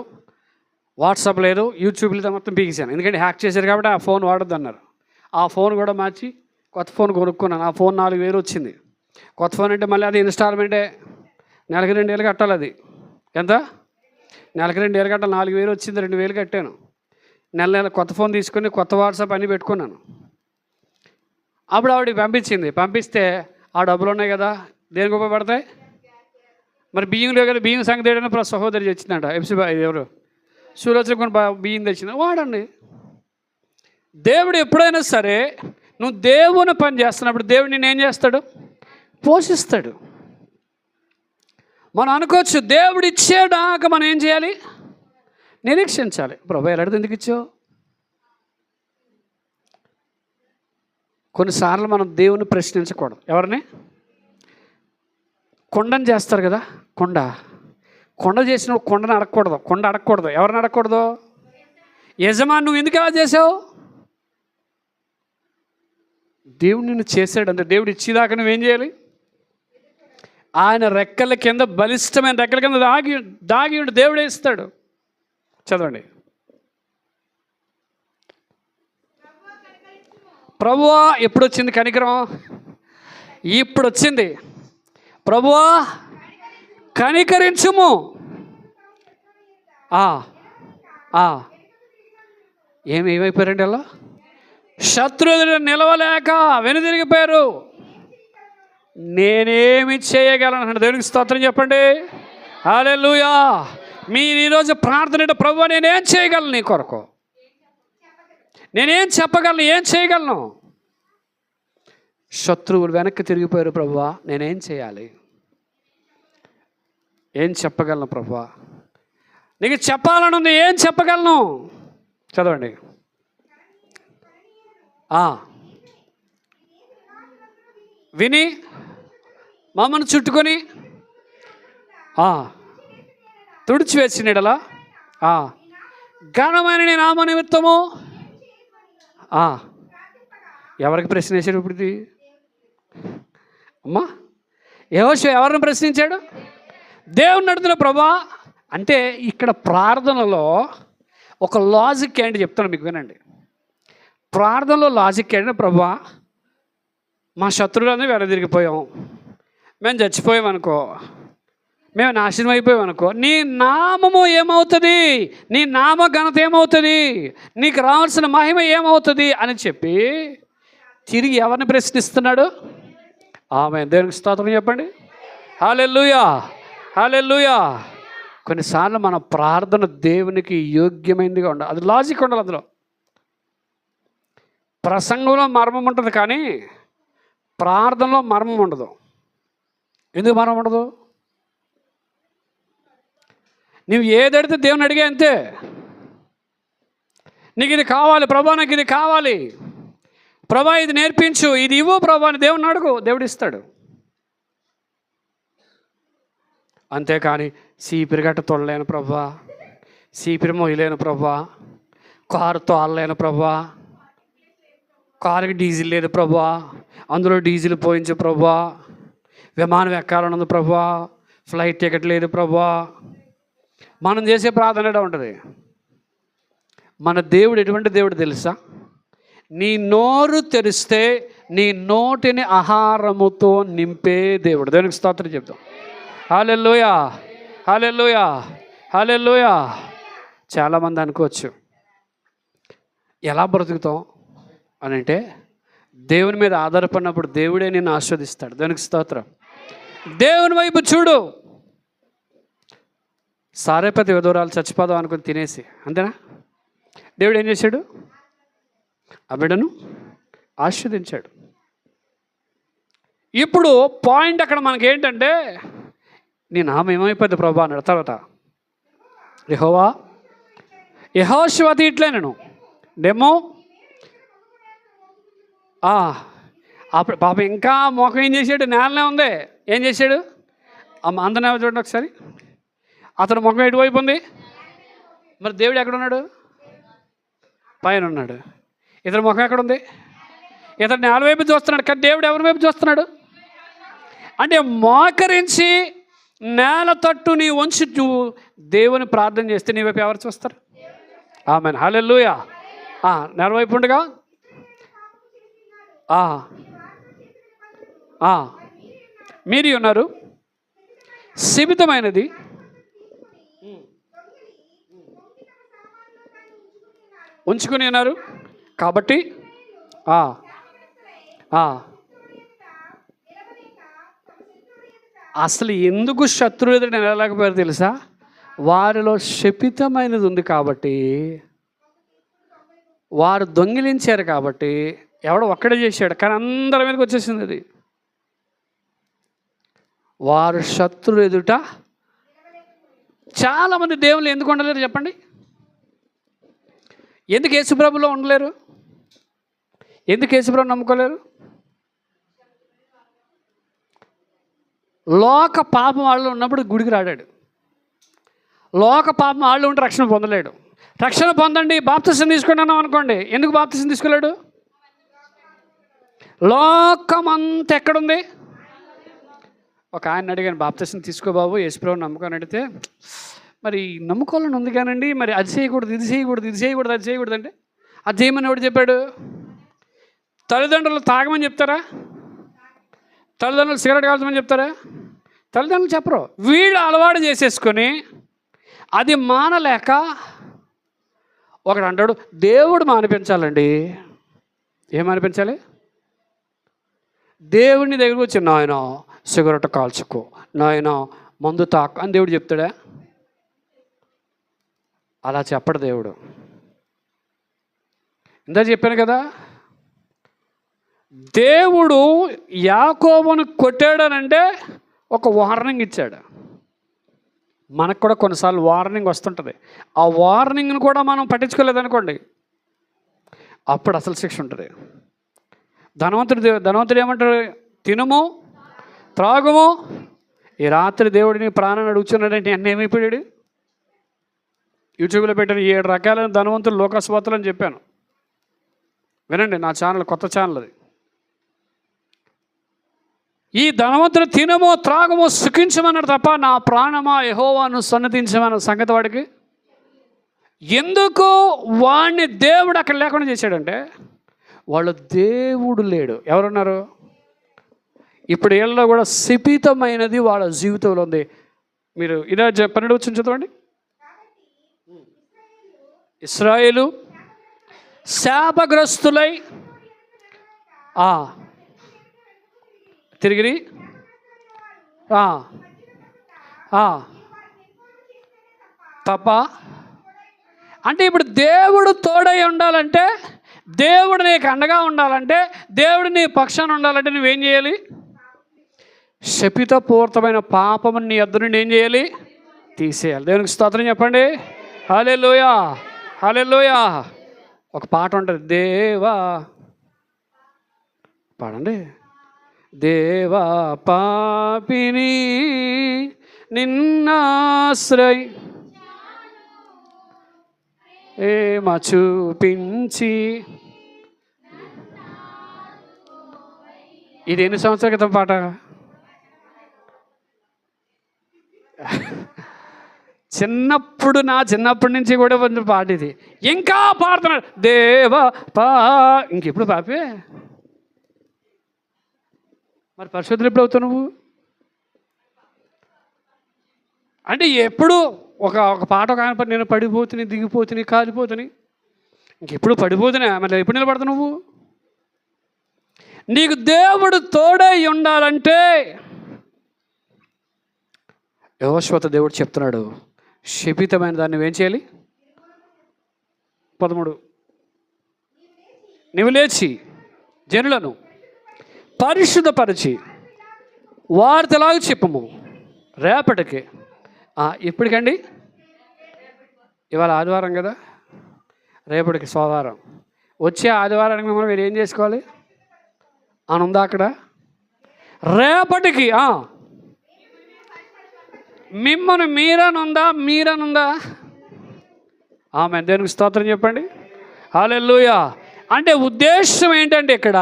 వాట్సాప్ లేదు, యూట్యూబ్ లేదు, మొత్తం పీకేశాను. ఎందుకంటే హ్యాక్ చేశారు కాబట్టి ఆ ఫోన్ వాడొద్దు అన్నారు. ఆ ఫోన్ కూడా మార్చి కొత్త ఫోన్ కొనుక్కున్నాను. ఆ ఫోన్ 4,000 వచ్చింది. కొత్త ఫోన్ అంటే మళ్ళీ అది ఇన్స్టాల్మెంటే, నెలకి 2,000 కట్టాలి. అది ఎంత? నెలకి 2,000 కట్టాలి. 4,000 వచ్చింది, 2,000 కట్టాను. నెల కొత్త ఫోన్ తీసుకొని కొత్త వాట్సాప్ అన్నీ పెట్టుకున్నాను. అప్పుడు ఆవిడకి పంపిస్తే ఆ డబ్బులు ఉన్నాయి కదా, దేనికి ఉపయోగపడతాయి? మరి బియ్యం లేవు కదా, బియ్యం సంగతి ఏదైనా సహోదరి తెచ్చిందంట, ఎవరు సులోచన కొన్ని బియ్యం తెచ్చింది, వాడండి. దేవుడు ఎప్పుడైనా సరే నువ్వు దేవుని పని చేస్తున్నప్పుడు దేవుడు నేను ఏం చేస్తాడు? పోషిస్తాడు. మనం అనుకోవచ్చు దేవుడు ఇచ్చేదాకా మనం ఏం చేయాలి? నిరీక్షించాలి. ప్రభు ఎలాంటిది ఎందుకు ఇచ్చావు? కొన్నిసార్లు మనం దేవుని ప్రశ్నించకూడదు. ఎవరిని? కొండను చేస్తారు కదా, కొండ చేసిన కొండను అడగకూడదు. కొండ అడగకూడదు. ఎవరిని అడగకూడదు? యజమాని నువ్వు ఎందుకు అలా చేసావు? దేవుడు నిన్ను చేశాడు అంటే దేవుడు ఇచ్చేదాకా నువ్వేం చేయాలి? ఆయన రెక్కల కింద, బలిష్టమైన రెక్కల కింద దాగి ఉండి దేవుడే ఇస్తాడు. చదవండి. ప్రభువా, ఎప్పుడు వచ్చింది కనికరం? ఇప్పుడు వచ్చింది. ప్రభువా కనికరించుము. ఏమైపోయారండి అలా? శత్రువులు నిలవలేక వెనుదిరిగిపోయారు. నేనేమి చేయగలను అంటే దేవునికి స్తోత్రం చెప్పండి. హల్లెలూయా. మీరు ఈరోజు ప్రార్థన అంటే, ప్రభువా నేనేం చేయగలను నీ కొరకు, నేనేం చెప్పగలను, ఏం చేయగలను? శత్రువులు వెనక్కి తిరిగిపోయారు. ప్రభువా నేనేం చేయాలి, ఏం చెప్పగలను? ప్రభువా నీకు చెప్పాలని ఉంది, ఏం చెప్పగలను? చదవండి. విని మమ్మను చుట్టుకొని తుడిచివేసినడలా ఘనమైన నీ నామ నిమిత్తము. ఎవరికి ప్రశ్న వేశాడు ఇప్పుడు ఇది? అమ్మా, యెహోషువ ఎవరిని ప్రశ్నించాడు? దేవుని అడుగుతున్న ప్రభా. అంటే ఇక్కడ ప్రార్థనలో ఒక లాజిక్ ఏంటి చెప్తాను మీకు, వినండి. ప్రార్థనలో లాజిక్ ఏంటంటే, ప్రభా మా శత్రువులని వెనదిరిగిపోయాం, మేము చచ్చిపోయాం అనుకో, మేము నాశనం అయిపోయాం అనుకో, నీ నామము ఏమవుతుంది, నీ నామ ఘనత ఏమవుతుంది, నీకు రావాల్సిన మహిమ ఏమవుతుంది అని చెప్పి తిరిగి ఎవరిని ప్రశ్నిస్తున్నాడు? ఆమేన్. దేవునికి స్తోత్రం చెప్పండి. హల్లెలూయా, హల్లెలూయా. కొన్నిసార్లు మన ప్రార్థన దేవునికి యోగ్యమైనదిగా ఉండాలి. అది లాజిక్ ఉండాలి. అందులో ప్రసంగంలో మర్మం ఉంటుంది, కానీ ప్రార్థనలో మర్మం ఉండదు. ఎందుకు మర్మం ఉండదు? నువ్వు ఏదడితే దేవుని అడిగే అంతే. నీకు ఇది కావాలి ప్రభా, నాకు ఇది కావాలి ప్రభా, ఇది నేర్పించు, ఇది ఇవ్వు ప్రభా అని దేవుని అడుగు, దేవుడు ఇస్తాడు. అంతేకాని సీపిరి గట్ట తొడలేను ప్రభా, సీపిరి మొయ్యలేను ప్రభా, కారు తోలలేను ప్రభా, కారుకి డీజిల్ లేదు ప్రభా, అందులో డీజిల్ పోయించు ప్రభా, విమానం ఎక్కాలన్నది ప్రభా, ఫ్లైట్ టికెట్ లేదు ప్రభా. మనం చేసే ప్రార్థన ఉంటుంది. మన దేవుడు ఎటువంటి దేవుడు తెలుసా? నీ నోరు తెరిస్తే నీ నోటిని ఆహారముతో నింపే దేవుడు. దేవునికి స్తోత్రం చెప్తాం. హల్లెలూయా, హల్లెలూయా, హల్లెలూయా. చాలామంది అనుకోవచ్చు, ఎలా బ్రతుకుతాం అని అంటే, దేవుని మీద ఆధారపడినప్పుడు దేవుడే నిన్ను ఆస్వాదిస్తాడు. దేవునికి స్తోత్రం. దేవుని వైపు చూడు. సారేపతి విధవరాలు చచ్చిపోదాం అనుకుని తినేసి, అంతేనా? దేవుడు ఏం చేశాడు? ఆ బిడ్డను ఆస్వాదించాడు. ఇప్పుడు పాయింట్ అక్కడ మనకి ఏంటంటే, నీ నామం ఏమైపోద్ది ప్రభా అన్నాడు. తర్వాత యెహోవా, యెహోషువ ఇట్లే నేను డెమో అప్పుడు పాప ఇంకా మొఖం ఏం చేశాడు? నేలనే ఉంది. ఏం చేశాడు? అందనే చూడండి ఒకసారి. అతను ముఖం ఎటువైపు ఉంది? మరి దేవుడు ఎక్కడ ఉన్నాడు? పైన ఉన్నాడు. ఇతని ముఖం ఎక్కడ ఉంది? ఇతను నేల వైపు చూస్తున్నాడు, కానీ దేవుడు ఎవరి వైపు చూస్తున్నాడు? అంటే మోకరించి నేల తట్టు నీ వంచి నువ్వు దేవుని ప్రార్థన చేస్తే నీ వైపు ఎవరు చూస్తారు? ఆమేన్, హల్లెలూయా. నేల వైపు ఉండగా మీరి ఉన్నారు, శిబితమైనది ఉంచుకుని ఉన్నారు కాబట్టి అసలు ఎందుకు శత్రువు ఎదుట నిలలేకపోయారు తెలుసా? వారిలో శపితమైనది ఉంది కాబట్టి, వారు దొంగిలించారు కాబట్టి. ఎవడో ఒక్కడే చేశాడు, కానీ అందరి మీదకి వచ్చేసింది అది. వారు శత్రువు ఎదుట. చాలామంది దేవుళ్ళు ఎందుకు ఉండలేరు చెప్పండి? ఎందుకు యేసుప్రభులో ఉండలేరు? ఎందుకు యేసుప్రభు నమ్ముకోలేరు? లోక పాపం వాళ్ళు ఉన్నప్పుడు గుడికి రాడాడు. లోక పాపం వాళ్ళు ఉంటే రక్షణ పొందలేడు. రక్షణ పొందండి, బాప్తిసం తీసుకున్నాం అనుకోండి, ఎందుకు బాప్తిసం తీసుకోలేడు? లోకం అంతా ఎక్కడుంది? ఒక ఆయన అడిగాను, బాప్తిసం తీసుకో బాబు, యేసుప్రభు నమ్ముకొని అడిగితే, మరి నమ్ముకోవాలని ఉంది కానండి, మరి అది చేయకూడదు, ఇది చేయకూడదు, ఇది చేయకూడదు, అది చేయకూడదు అంటే, అది చేయమని ఎవడు చెప్పాడు? తల్లిదండ్రులు తాగమని చెప్తారా? తల్లిదండ్రులు సిగరెట్ కాల్చమని చెప్తారా? తల్లిదండ్రులు చెప్పరు. వీళ్ళు అలవాటు చేసేసుకొని అది మానలేక ఒకడు అంటాడు, దేవుడు మానిపించాలండి. ఏం మానిపించాలి? దేవుడిని దగ్గరకు వచ్చి, నాయన సిగరెట్ కాల్చుకో, నాయన మందు తాకు అని దేవుడు చెప్తాడా? అలా చెప్పడు దేవుడు. ఇందా చెప్పాను కదా, దేవుడు యాకోబును కొట్టాడనంటే ఒక వార్నింగ్ ఇచ్చాడు. మనకు కూడా కొన్నిసార్లు వార్నింగ్ వస్తుంటుంది. ఆ వార్నింగ్ను కూడా మనం పట్టించుకోలేదనుకోండి, అప్పుడు అసలు శిక్ష ఉంటుంది. ధనవంతుడు ఏమంటాడు? తినుము, త్రాగుము. ఈ రాత్రి దేవుడిని ప్రాణాన్ని అడుగుతున్నాడంటే అన్నీ ఏమైపోయాడు? యూట్యూబ్లో పెట్టిన 7 రకాలైన ధనవంతులు లోకస్వార్తలు అని చెప్పాను, వినండి. నా ఛానల్, కొత్త ఛానల్ అది. ఈ ధనవంతుడు తినము, త్రాగము, సుఖించమన్నాడు తప్ప నా ప్రాణమా యెహోవాను సన్నతించమన్న సంగతి వాడికి. ఎందుకు వాడిని దేవుడు అక్కడ లేకుండా చేశాడంటే, వాళ్ళు దేవుడు లేడు. ఎవరున్నారు? ఇప్పుడు వీళ్ళలో కూడా శపితమైనది వాళ్ళ జీవితంలో ఉంది. మీరు ఇదే 12 వచ్చిన చదవండి. ఇశ్రాయేలు శాపగ్రస్తులై తిరిగి తప్ప. అంటే ఇప్పుడు దేవుడు తోడై ఉండాలంటే, దేవుడు నీకు అండగా ఉండాలంటే, దేవుడు నీ పక్షాన ఉండాలంటే నువ్వేం చేయాలి? శపితపూరితమైన పాపము నీ యొద్ద నుండి ఏం చేయాలి? తీసేయాలి. దేవునికి స్తోత్రం చెప్పండి. హల్లెలూయా, హల్లెలూయా. ఒక పాట ఉంటుంది, దేవా పాడండి. దేవా పాపిని నిన్నాశ్రై ఏమ చూపించి. ఇది ఎన్ని సంవత్సరాల క్రితం పాట? చిన్నప్పటి నుంచి కూడా కొంచెం పాట ఇది. ఇంకా పాడుతున్నాడు, దేవా ఇంకెప్పుడు పాపే. మరి పరిశుద్ధులు ఎప్పుడు అవుతావు నువ్వు? అంటే ఎప్పుడు ఒక పాట, ఒక ఆయన నేను పడిపోతుని, దిగిపోతుని, కాలిపోతుని, ఇంకెప్పుడు పడిపోతున్నా, మరి ఎప్పుడు నిలబడతావు నువ్వు? నీకు దేవుడు తోడై ఉండాలంటే యెహోషువతో దేవుడు చెప్తున్నాడు, శపితమైన దాన్ని నువ్వేం చేయాలి? 13 నువ్వు లేచి జనులను పరిశుద్ధపరిచి వార్తలాగా చెప్పము రేపటికి. ఇప్పటికండి, ఇవాళ ఆదివారం కదా, రేపటికి సోమవారం. వచ్చే ఆదివారానికి మిమ్మల్ని మీరు ఏం చేసుకోవాలి అని ఉందా అక్కడ? రేపటికి మిమ్మల్ని మీరనుందా? ఆమె దేవునికి స్తోత్రం చెప్పండి. హల్లెలూయా. అంటే ఉద్దేశం ఏంటంటే, ఇక్కడ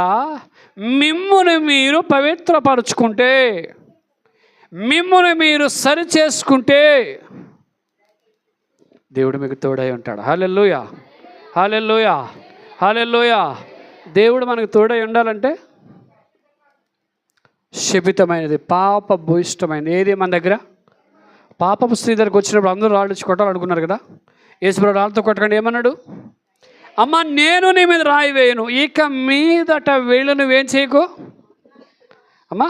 మిమ్ముని మీరు పవిత్రపరుచుకుంటే, మిమ్ముని మీరు సరి చేసుకుంటే దేవుడు మీకు తోడై ఉంటాడు. హల్లెలూయా, హల్లెలూయా, హల్లెలూయా. దేవుడు మనకు తోడై ఉండాలంటే శపితమైనది, పాప భూయిష్టమైనది ఏది మన దగ్గర? పాపపు స్త్రీ దగ్గరకు వచ్చినప్పుడు అందరూ రాళ్ళు ఇచ్చి కొట్టాలనుకున్నారు కదా. యేసుప్రభువు రాళ్ళతో కొట్టకండి ఏమన్నాడు? అమ్మ నేను నీ మీద రాయి వేయను, ఇక మీదట వీళ్ళు నువ్వేం చేయకు అమ్మా,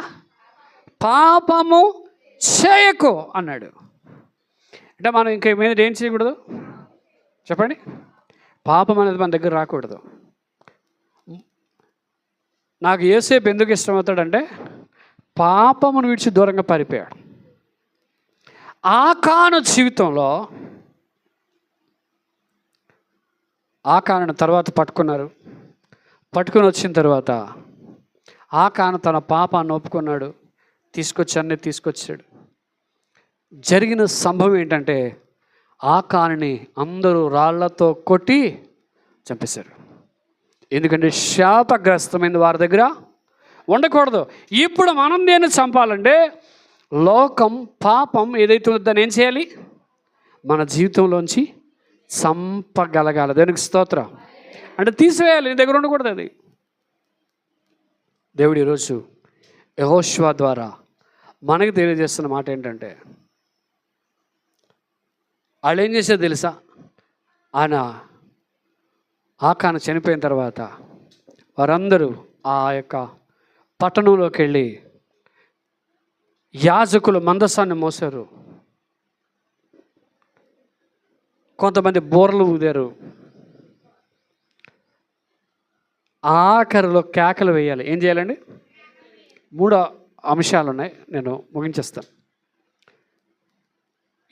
పాపము చేయకు అన్నాడు. అంటే మనం ఇంక మీద ఏం చేయకూడదు చెప్పండి? పాపం అనేది మన దగ్గర రాకూడదు. నాకు యేసేపు ఎందుకు ఇష్టమవుతాడంటే, పాపమును విడిచి దూరంగా పారిపోయాడు. ఆకాను జీవితంలో ఆకాను తర్వాత పట్టుకొని వచ్చిన తర్వాత ఆకాను తన పాపాన్ని ఒప్పుకున్నాడు, తీసుకొచ్చాడు. జరిగిన సంభవం ఏంటంటే, ఆకానుని అందరూ రాళ్లతో కొట్టి చంపేశారు. ఎందుకంటే శాపగ్రస్తమైన వారి దగ్గర ఉండకూడదు. ఇప్పుడు మనం దేన్ని చంపాలంటే, లోకం పాపం ఏదైతే ఉందో దాన్ని ఏం చేయాలి? మన జీవితంలోంచి చంపగలగాలి. దానికి స్తోత్రం. అంటే తీసివేయాలి, నీ దగ్గర ఉండకూడదు అది. దేవుడు ఈరోజు యెహోషువ ద్వారా మనకు తెలియజేస్తున్న మాట ఏంటంటే, వాళ్ళు ఏం చేసేది తెలుసా? ఆయన ఆకాను చనిపోయిన తర్వాత వారందరూ ఆ యొక్క పట్టణంలోకి వెళ్ళి యాజకులు మందసాన్ని మోసారు, కొంతమంది బోర్లు ఊదారు, ఆఖరిలో కేకలు వేయాలి. ఏం చేయాలండి? 3 అంశాలు ఉన్నాయి, నేను ముగించేస్తాను.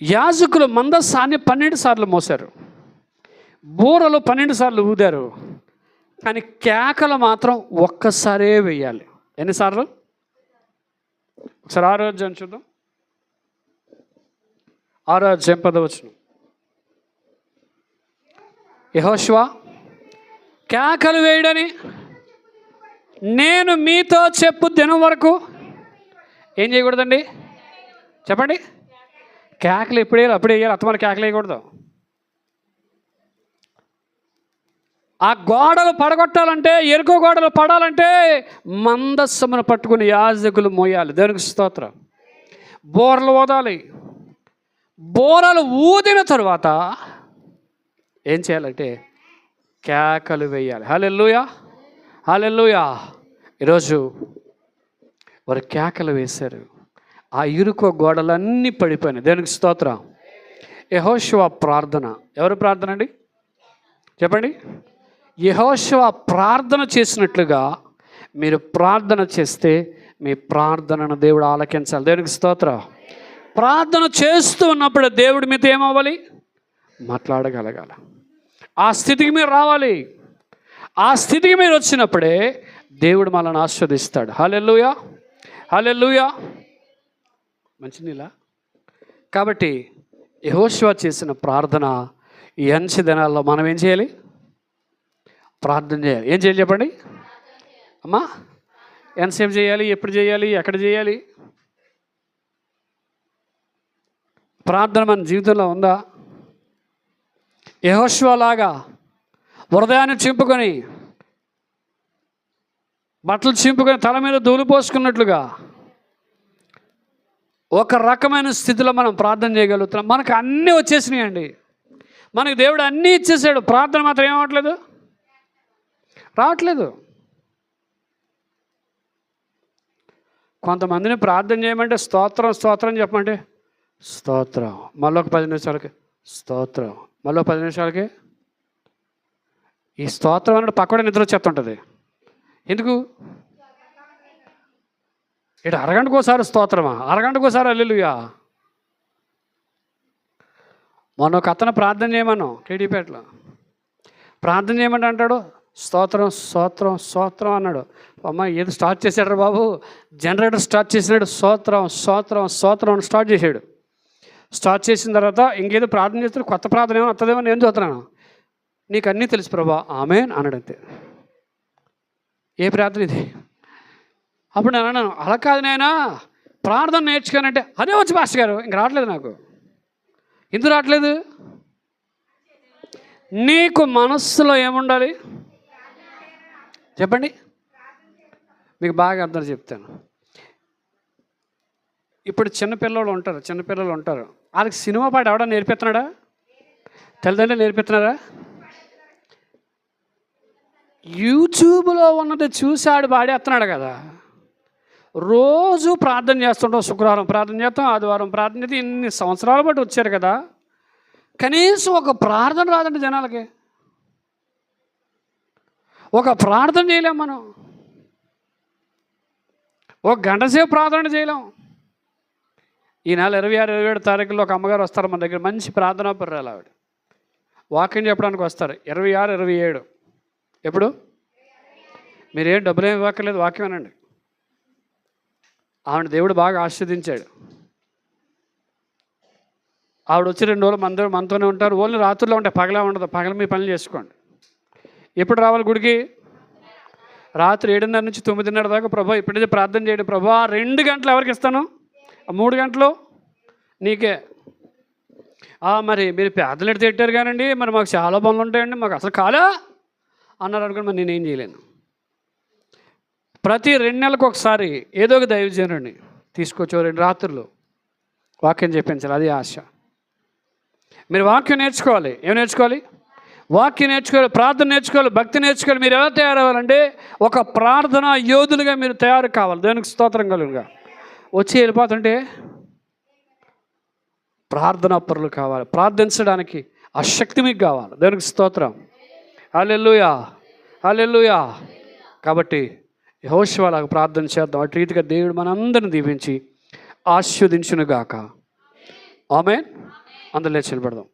యాజకులు మందసాన్ని 12 సార్లు మోశారు, బూరలు 12 సార్లు ఊదారు, కానీ కేకలు మాత్రం ఒక్కసారే వేయాలి. ఎన్నిసార్లు? ఒకసారి 6వ అధ్యాయం చూద్దాం. 6వ అధ్యాయం 10వ వచనం. యెహోషువ కేకలు వేయడని నేను మీతో చెప్పు దినం వరకు ఏం చేయకూడదండి? చెప్పండి. కేకలు ఎప్పుడు వేయాలి? అప్పుడు వేయాలి. అత్తమారి కేకలు వేయకూడదు. ఆ గోడలు పడగొట్టాలంటే, ఎరుకో గోడలు పడాలంటే మందస్సమును పట్టుకుని యాజకులు మోయాలి. దేవునికి స్తోత్రం. బోరలు ఊదాలి. బోరలు ఊదిన తరువాత ఏం చేయాలంటే కేకలు వేయాలి. హల్లెలూయా, హల్లెలూయా. ఈరోజు వారు కేకలు వేశారు. ఆ ఇరుకో గోడలన్నీ పడిపోయినాయి. దేవునికి స్తోత్రం. యెహోషువ ప్రార్థన. ఎవరు ప్రార్థన అండి? చెప్పండి. యెహోషువ ప్రార్థన చేసినట్లుగా మీరు ప్రార్థన చేస్తే మీ ప్రార్థనను దేవుడు ఆలకించాలి. దేవునికి స్తోత్రం. ప్రార్థన చేస్తూ ఉన్నప్పుడు దేవుడి మీతో ఏమవ్వాలి? మాట్లాడగలగాలి. ఆ స్థితికి మీరు రావాలి. ఆ స్థితికి మీరు వచ్చినప్పుడే దేవుడు మనల్ని ఆస్వాదిస్తాడు. హల్లెలూయా, హల్లెలూయా. మంచినీళ్ళ. కాబట్టి యెహోషువ చేసిన ప్రార్థన ఈ అంచె దినాల్లో మనం ఏం చేయాలి? ప్రార్థన చేయాలి. ఏం చేయాలి చెప్పండి అమ్మా? ఎంతసేపు చేయాలి? ఎప్పుడు చేయాలి? ఎక్కడ చేయాలి? ప్రార్థన మన జీవితంలో ఉందా? యెహోషువ లాగా హృదయాన్ని చింపుకొని, బట్టలు చింపుకొని తల మీద ధూళి పోసుకున్నట్లుగా ఒక రకమైన స్థితిలో మనం ప్రార్థన చేయగలుగుతున్నాం. మనకు అన్నీ వచ్చేసినాయండి. మనకు దేవుడు అన్నీ ఇచ్చేసాడు. ప్రార్థన మాత్రం ఏమవట్లేదు, రావట్లేదు. కొంతమందిని ప్రార్థన చేయమంటే స్తోత్రం స్తోత్రం చెప్పమంటే స్తోత్రం, మళ్ళీ ఒక 10 నిమిషాలకి స్తోత్రం, మళ్ళీ 10 నిమిషాలకి ఈ స్తోత్రం అన్నట్టు పక్కన నిద్ర వచ్చేస్తుంటుంది. ఎందుకు? ఇటు అరగంటకోసారి స్తోత్రమా, అరగంటకోసారి హల్లెలూయా. మొన్న ఒక అతను ప్రార్థన చేయమన్నాం కేడీపేటలో. ప్రార్థన చేయమంటే అంటాడు స్తోత్రం స్తోత్రం స్తోత్రం అన్నాడు. అమ్మ ఏదో స్టార్ట్ చేశాడు రా బాబు, జనరేటర్ స్టార్ట్ చేసినాడు. స్తోత్రం స్తోత్రం స్తోత్రం అని స్టార్ట్ చేశాడు. స్టార్ట్ చేసిన తర్వాత ఇంకేదో ప్రార్థన చేస్తాడు. కొత్త ప్రార్థన ఏమో వస్తుందేమో నేను చూస్తున్నాను. నీకు అన్నీ తెలుసు ప్రభా, ఆమేన్ అన్నాడు అంతే. ఏ ప్రార్థన ఇది? అప్పుడు నేను అన్నాను, అలా కాదు నాయనా, ప్రార్థన నేర్చుకోనంటే అదే వచ్చి పాస్టర్ గారు ఇంక రావట్లేదు నాకు. ఎందుకు రావట్లేదు? నీకు మనస్సులో ఏముండాలి చెప్పండి? మీకు బాగా అర్థం చెప్తాను. ఇప్పుడు చిన్నపిల్లలు ఉంటారు. వాళ్ళకి సినిమా పాట ఎవడా నేర్పిస్తున్నాడా? తల్లిదండ్రులు నేర్పిస్తున్నారా? యూట్యూబ్లో ఉన్నది చూసాడు పాడేస్తున్నాడు కదా. రోజు ప్రార్థన చేస్తుంటాం. శుక్రవారం ప్రార్థన చేస్తాం, ఆదివారం ప్రార్థన చేస్తాం. ఇన్ని సంవత్సరాల బట్టి వచ్చారు కదా. కనీసం ఒక ప్రార్థన రాదండి జనాలకి. ఒక ప్రార్థన చేయలేం మనం. ఒక గంట సేపు ప్రార్థన చేయలేం. ఈ నెల 26, 27 తారీఖుల్లో ఒక అమ్మగారు వస్తారు మన దగ్గర. మంచి ప్రార్థనా పర్రాలు ఆవిడ. వాక్యం చెప్పడానికి వస్తారు. 26, 27 ఎప్పుడు? మీరేం డబ్బులేమి ఇవ్వక్కర్లేదు, వాక్యమేనండి. ఆవిడ దేవుడు బాగా ఆస్వాదించాడు. ఆవిడ వచ్చి 2 రోజులు మనతోనే ఉంటారు. ఓన్లీ రాత్రుల్లో ఉంటాయి, పగలే ఉండదు. పగల మీ పనులు చేసుకోండి. ఎప్పుడు రావాలి గుడికి? రాత్రి 7:30 నుంచి 9:30 దాకా. ప్రభా ఇప్పుడైతే ప్రార్థన చేయడం ప్రభా. 2 గంటలు ఎవరికి ఇస్తాను? 3 గంటలు నీకే. మరి మీరు పేదలు ఎడితే తిట్టారు కానండి, మరి మాకు చాలా పనులు ఉంటాయండి, మాకు అసలు కాలా అన్నారు అనుకోండి. మరి నేనేం చేయలేను. ప్రతి 2 నెలలకు ఒకసారి ఏదో ఒక దైవజనుడిని తీసుకొచ్చి 2 రాత్రులు వాక్యం చెప్పించాలి. అది ఆశ. మీరు వాక్యం నేర్చుకోవాలి. ఏం నేర్చుకోవాలి? వాక్యం నేర్చుకోవాలి, ప్రార్థన నేర్చుకోవాలి, భక్తి నేర్చుకోవాలి. మీరు ఎలా తయారవ్వాలంటే ఒక ప్రార్థన యోధులుగా మీరు తయారు కావాలి. దేవునికి స్తోత్రం కలుగుగా. వచ్చి వెళ్ళిపోతుంటే ప్రార్థనా పరులు కావాలి. ప్రార్థించడానికి ఆ శక్తి మీకు కావాలి. దేవునికి స్తోత్రం. హల్లెలూయా, హల్లెలూయా. కాబట్టి యెహోషువలాగా ప్రార్థన చేద్దాం. అటు రీతిగా దేవుడు మనందరిని దీవించి ఆశీర్వదించునుగాక. ఆమేన్. అందులో లేచి నిలబడదాం.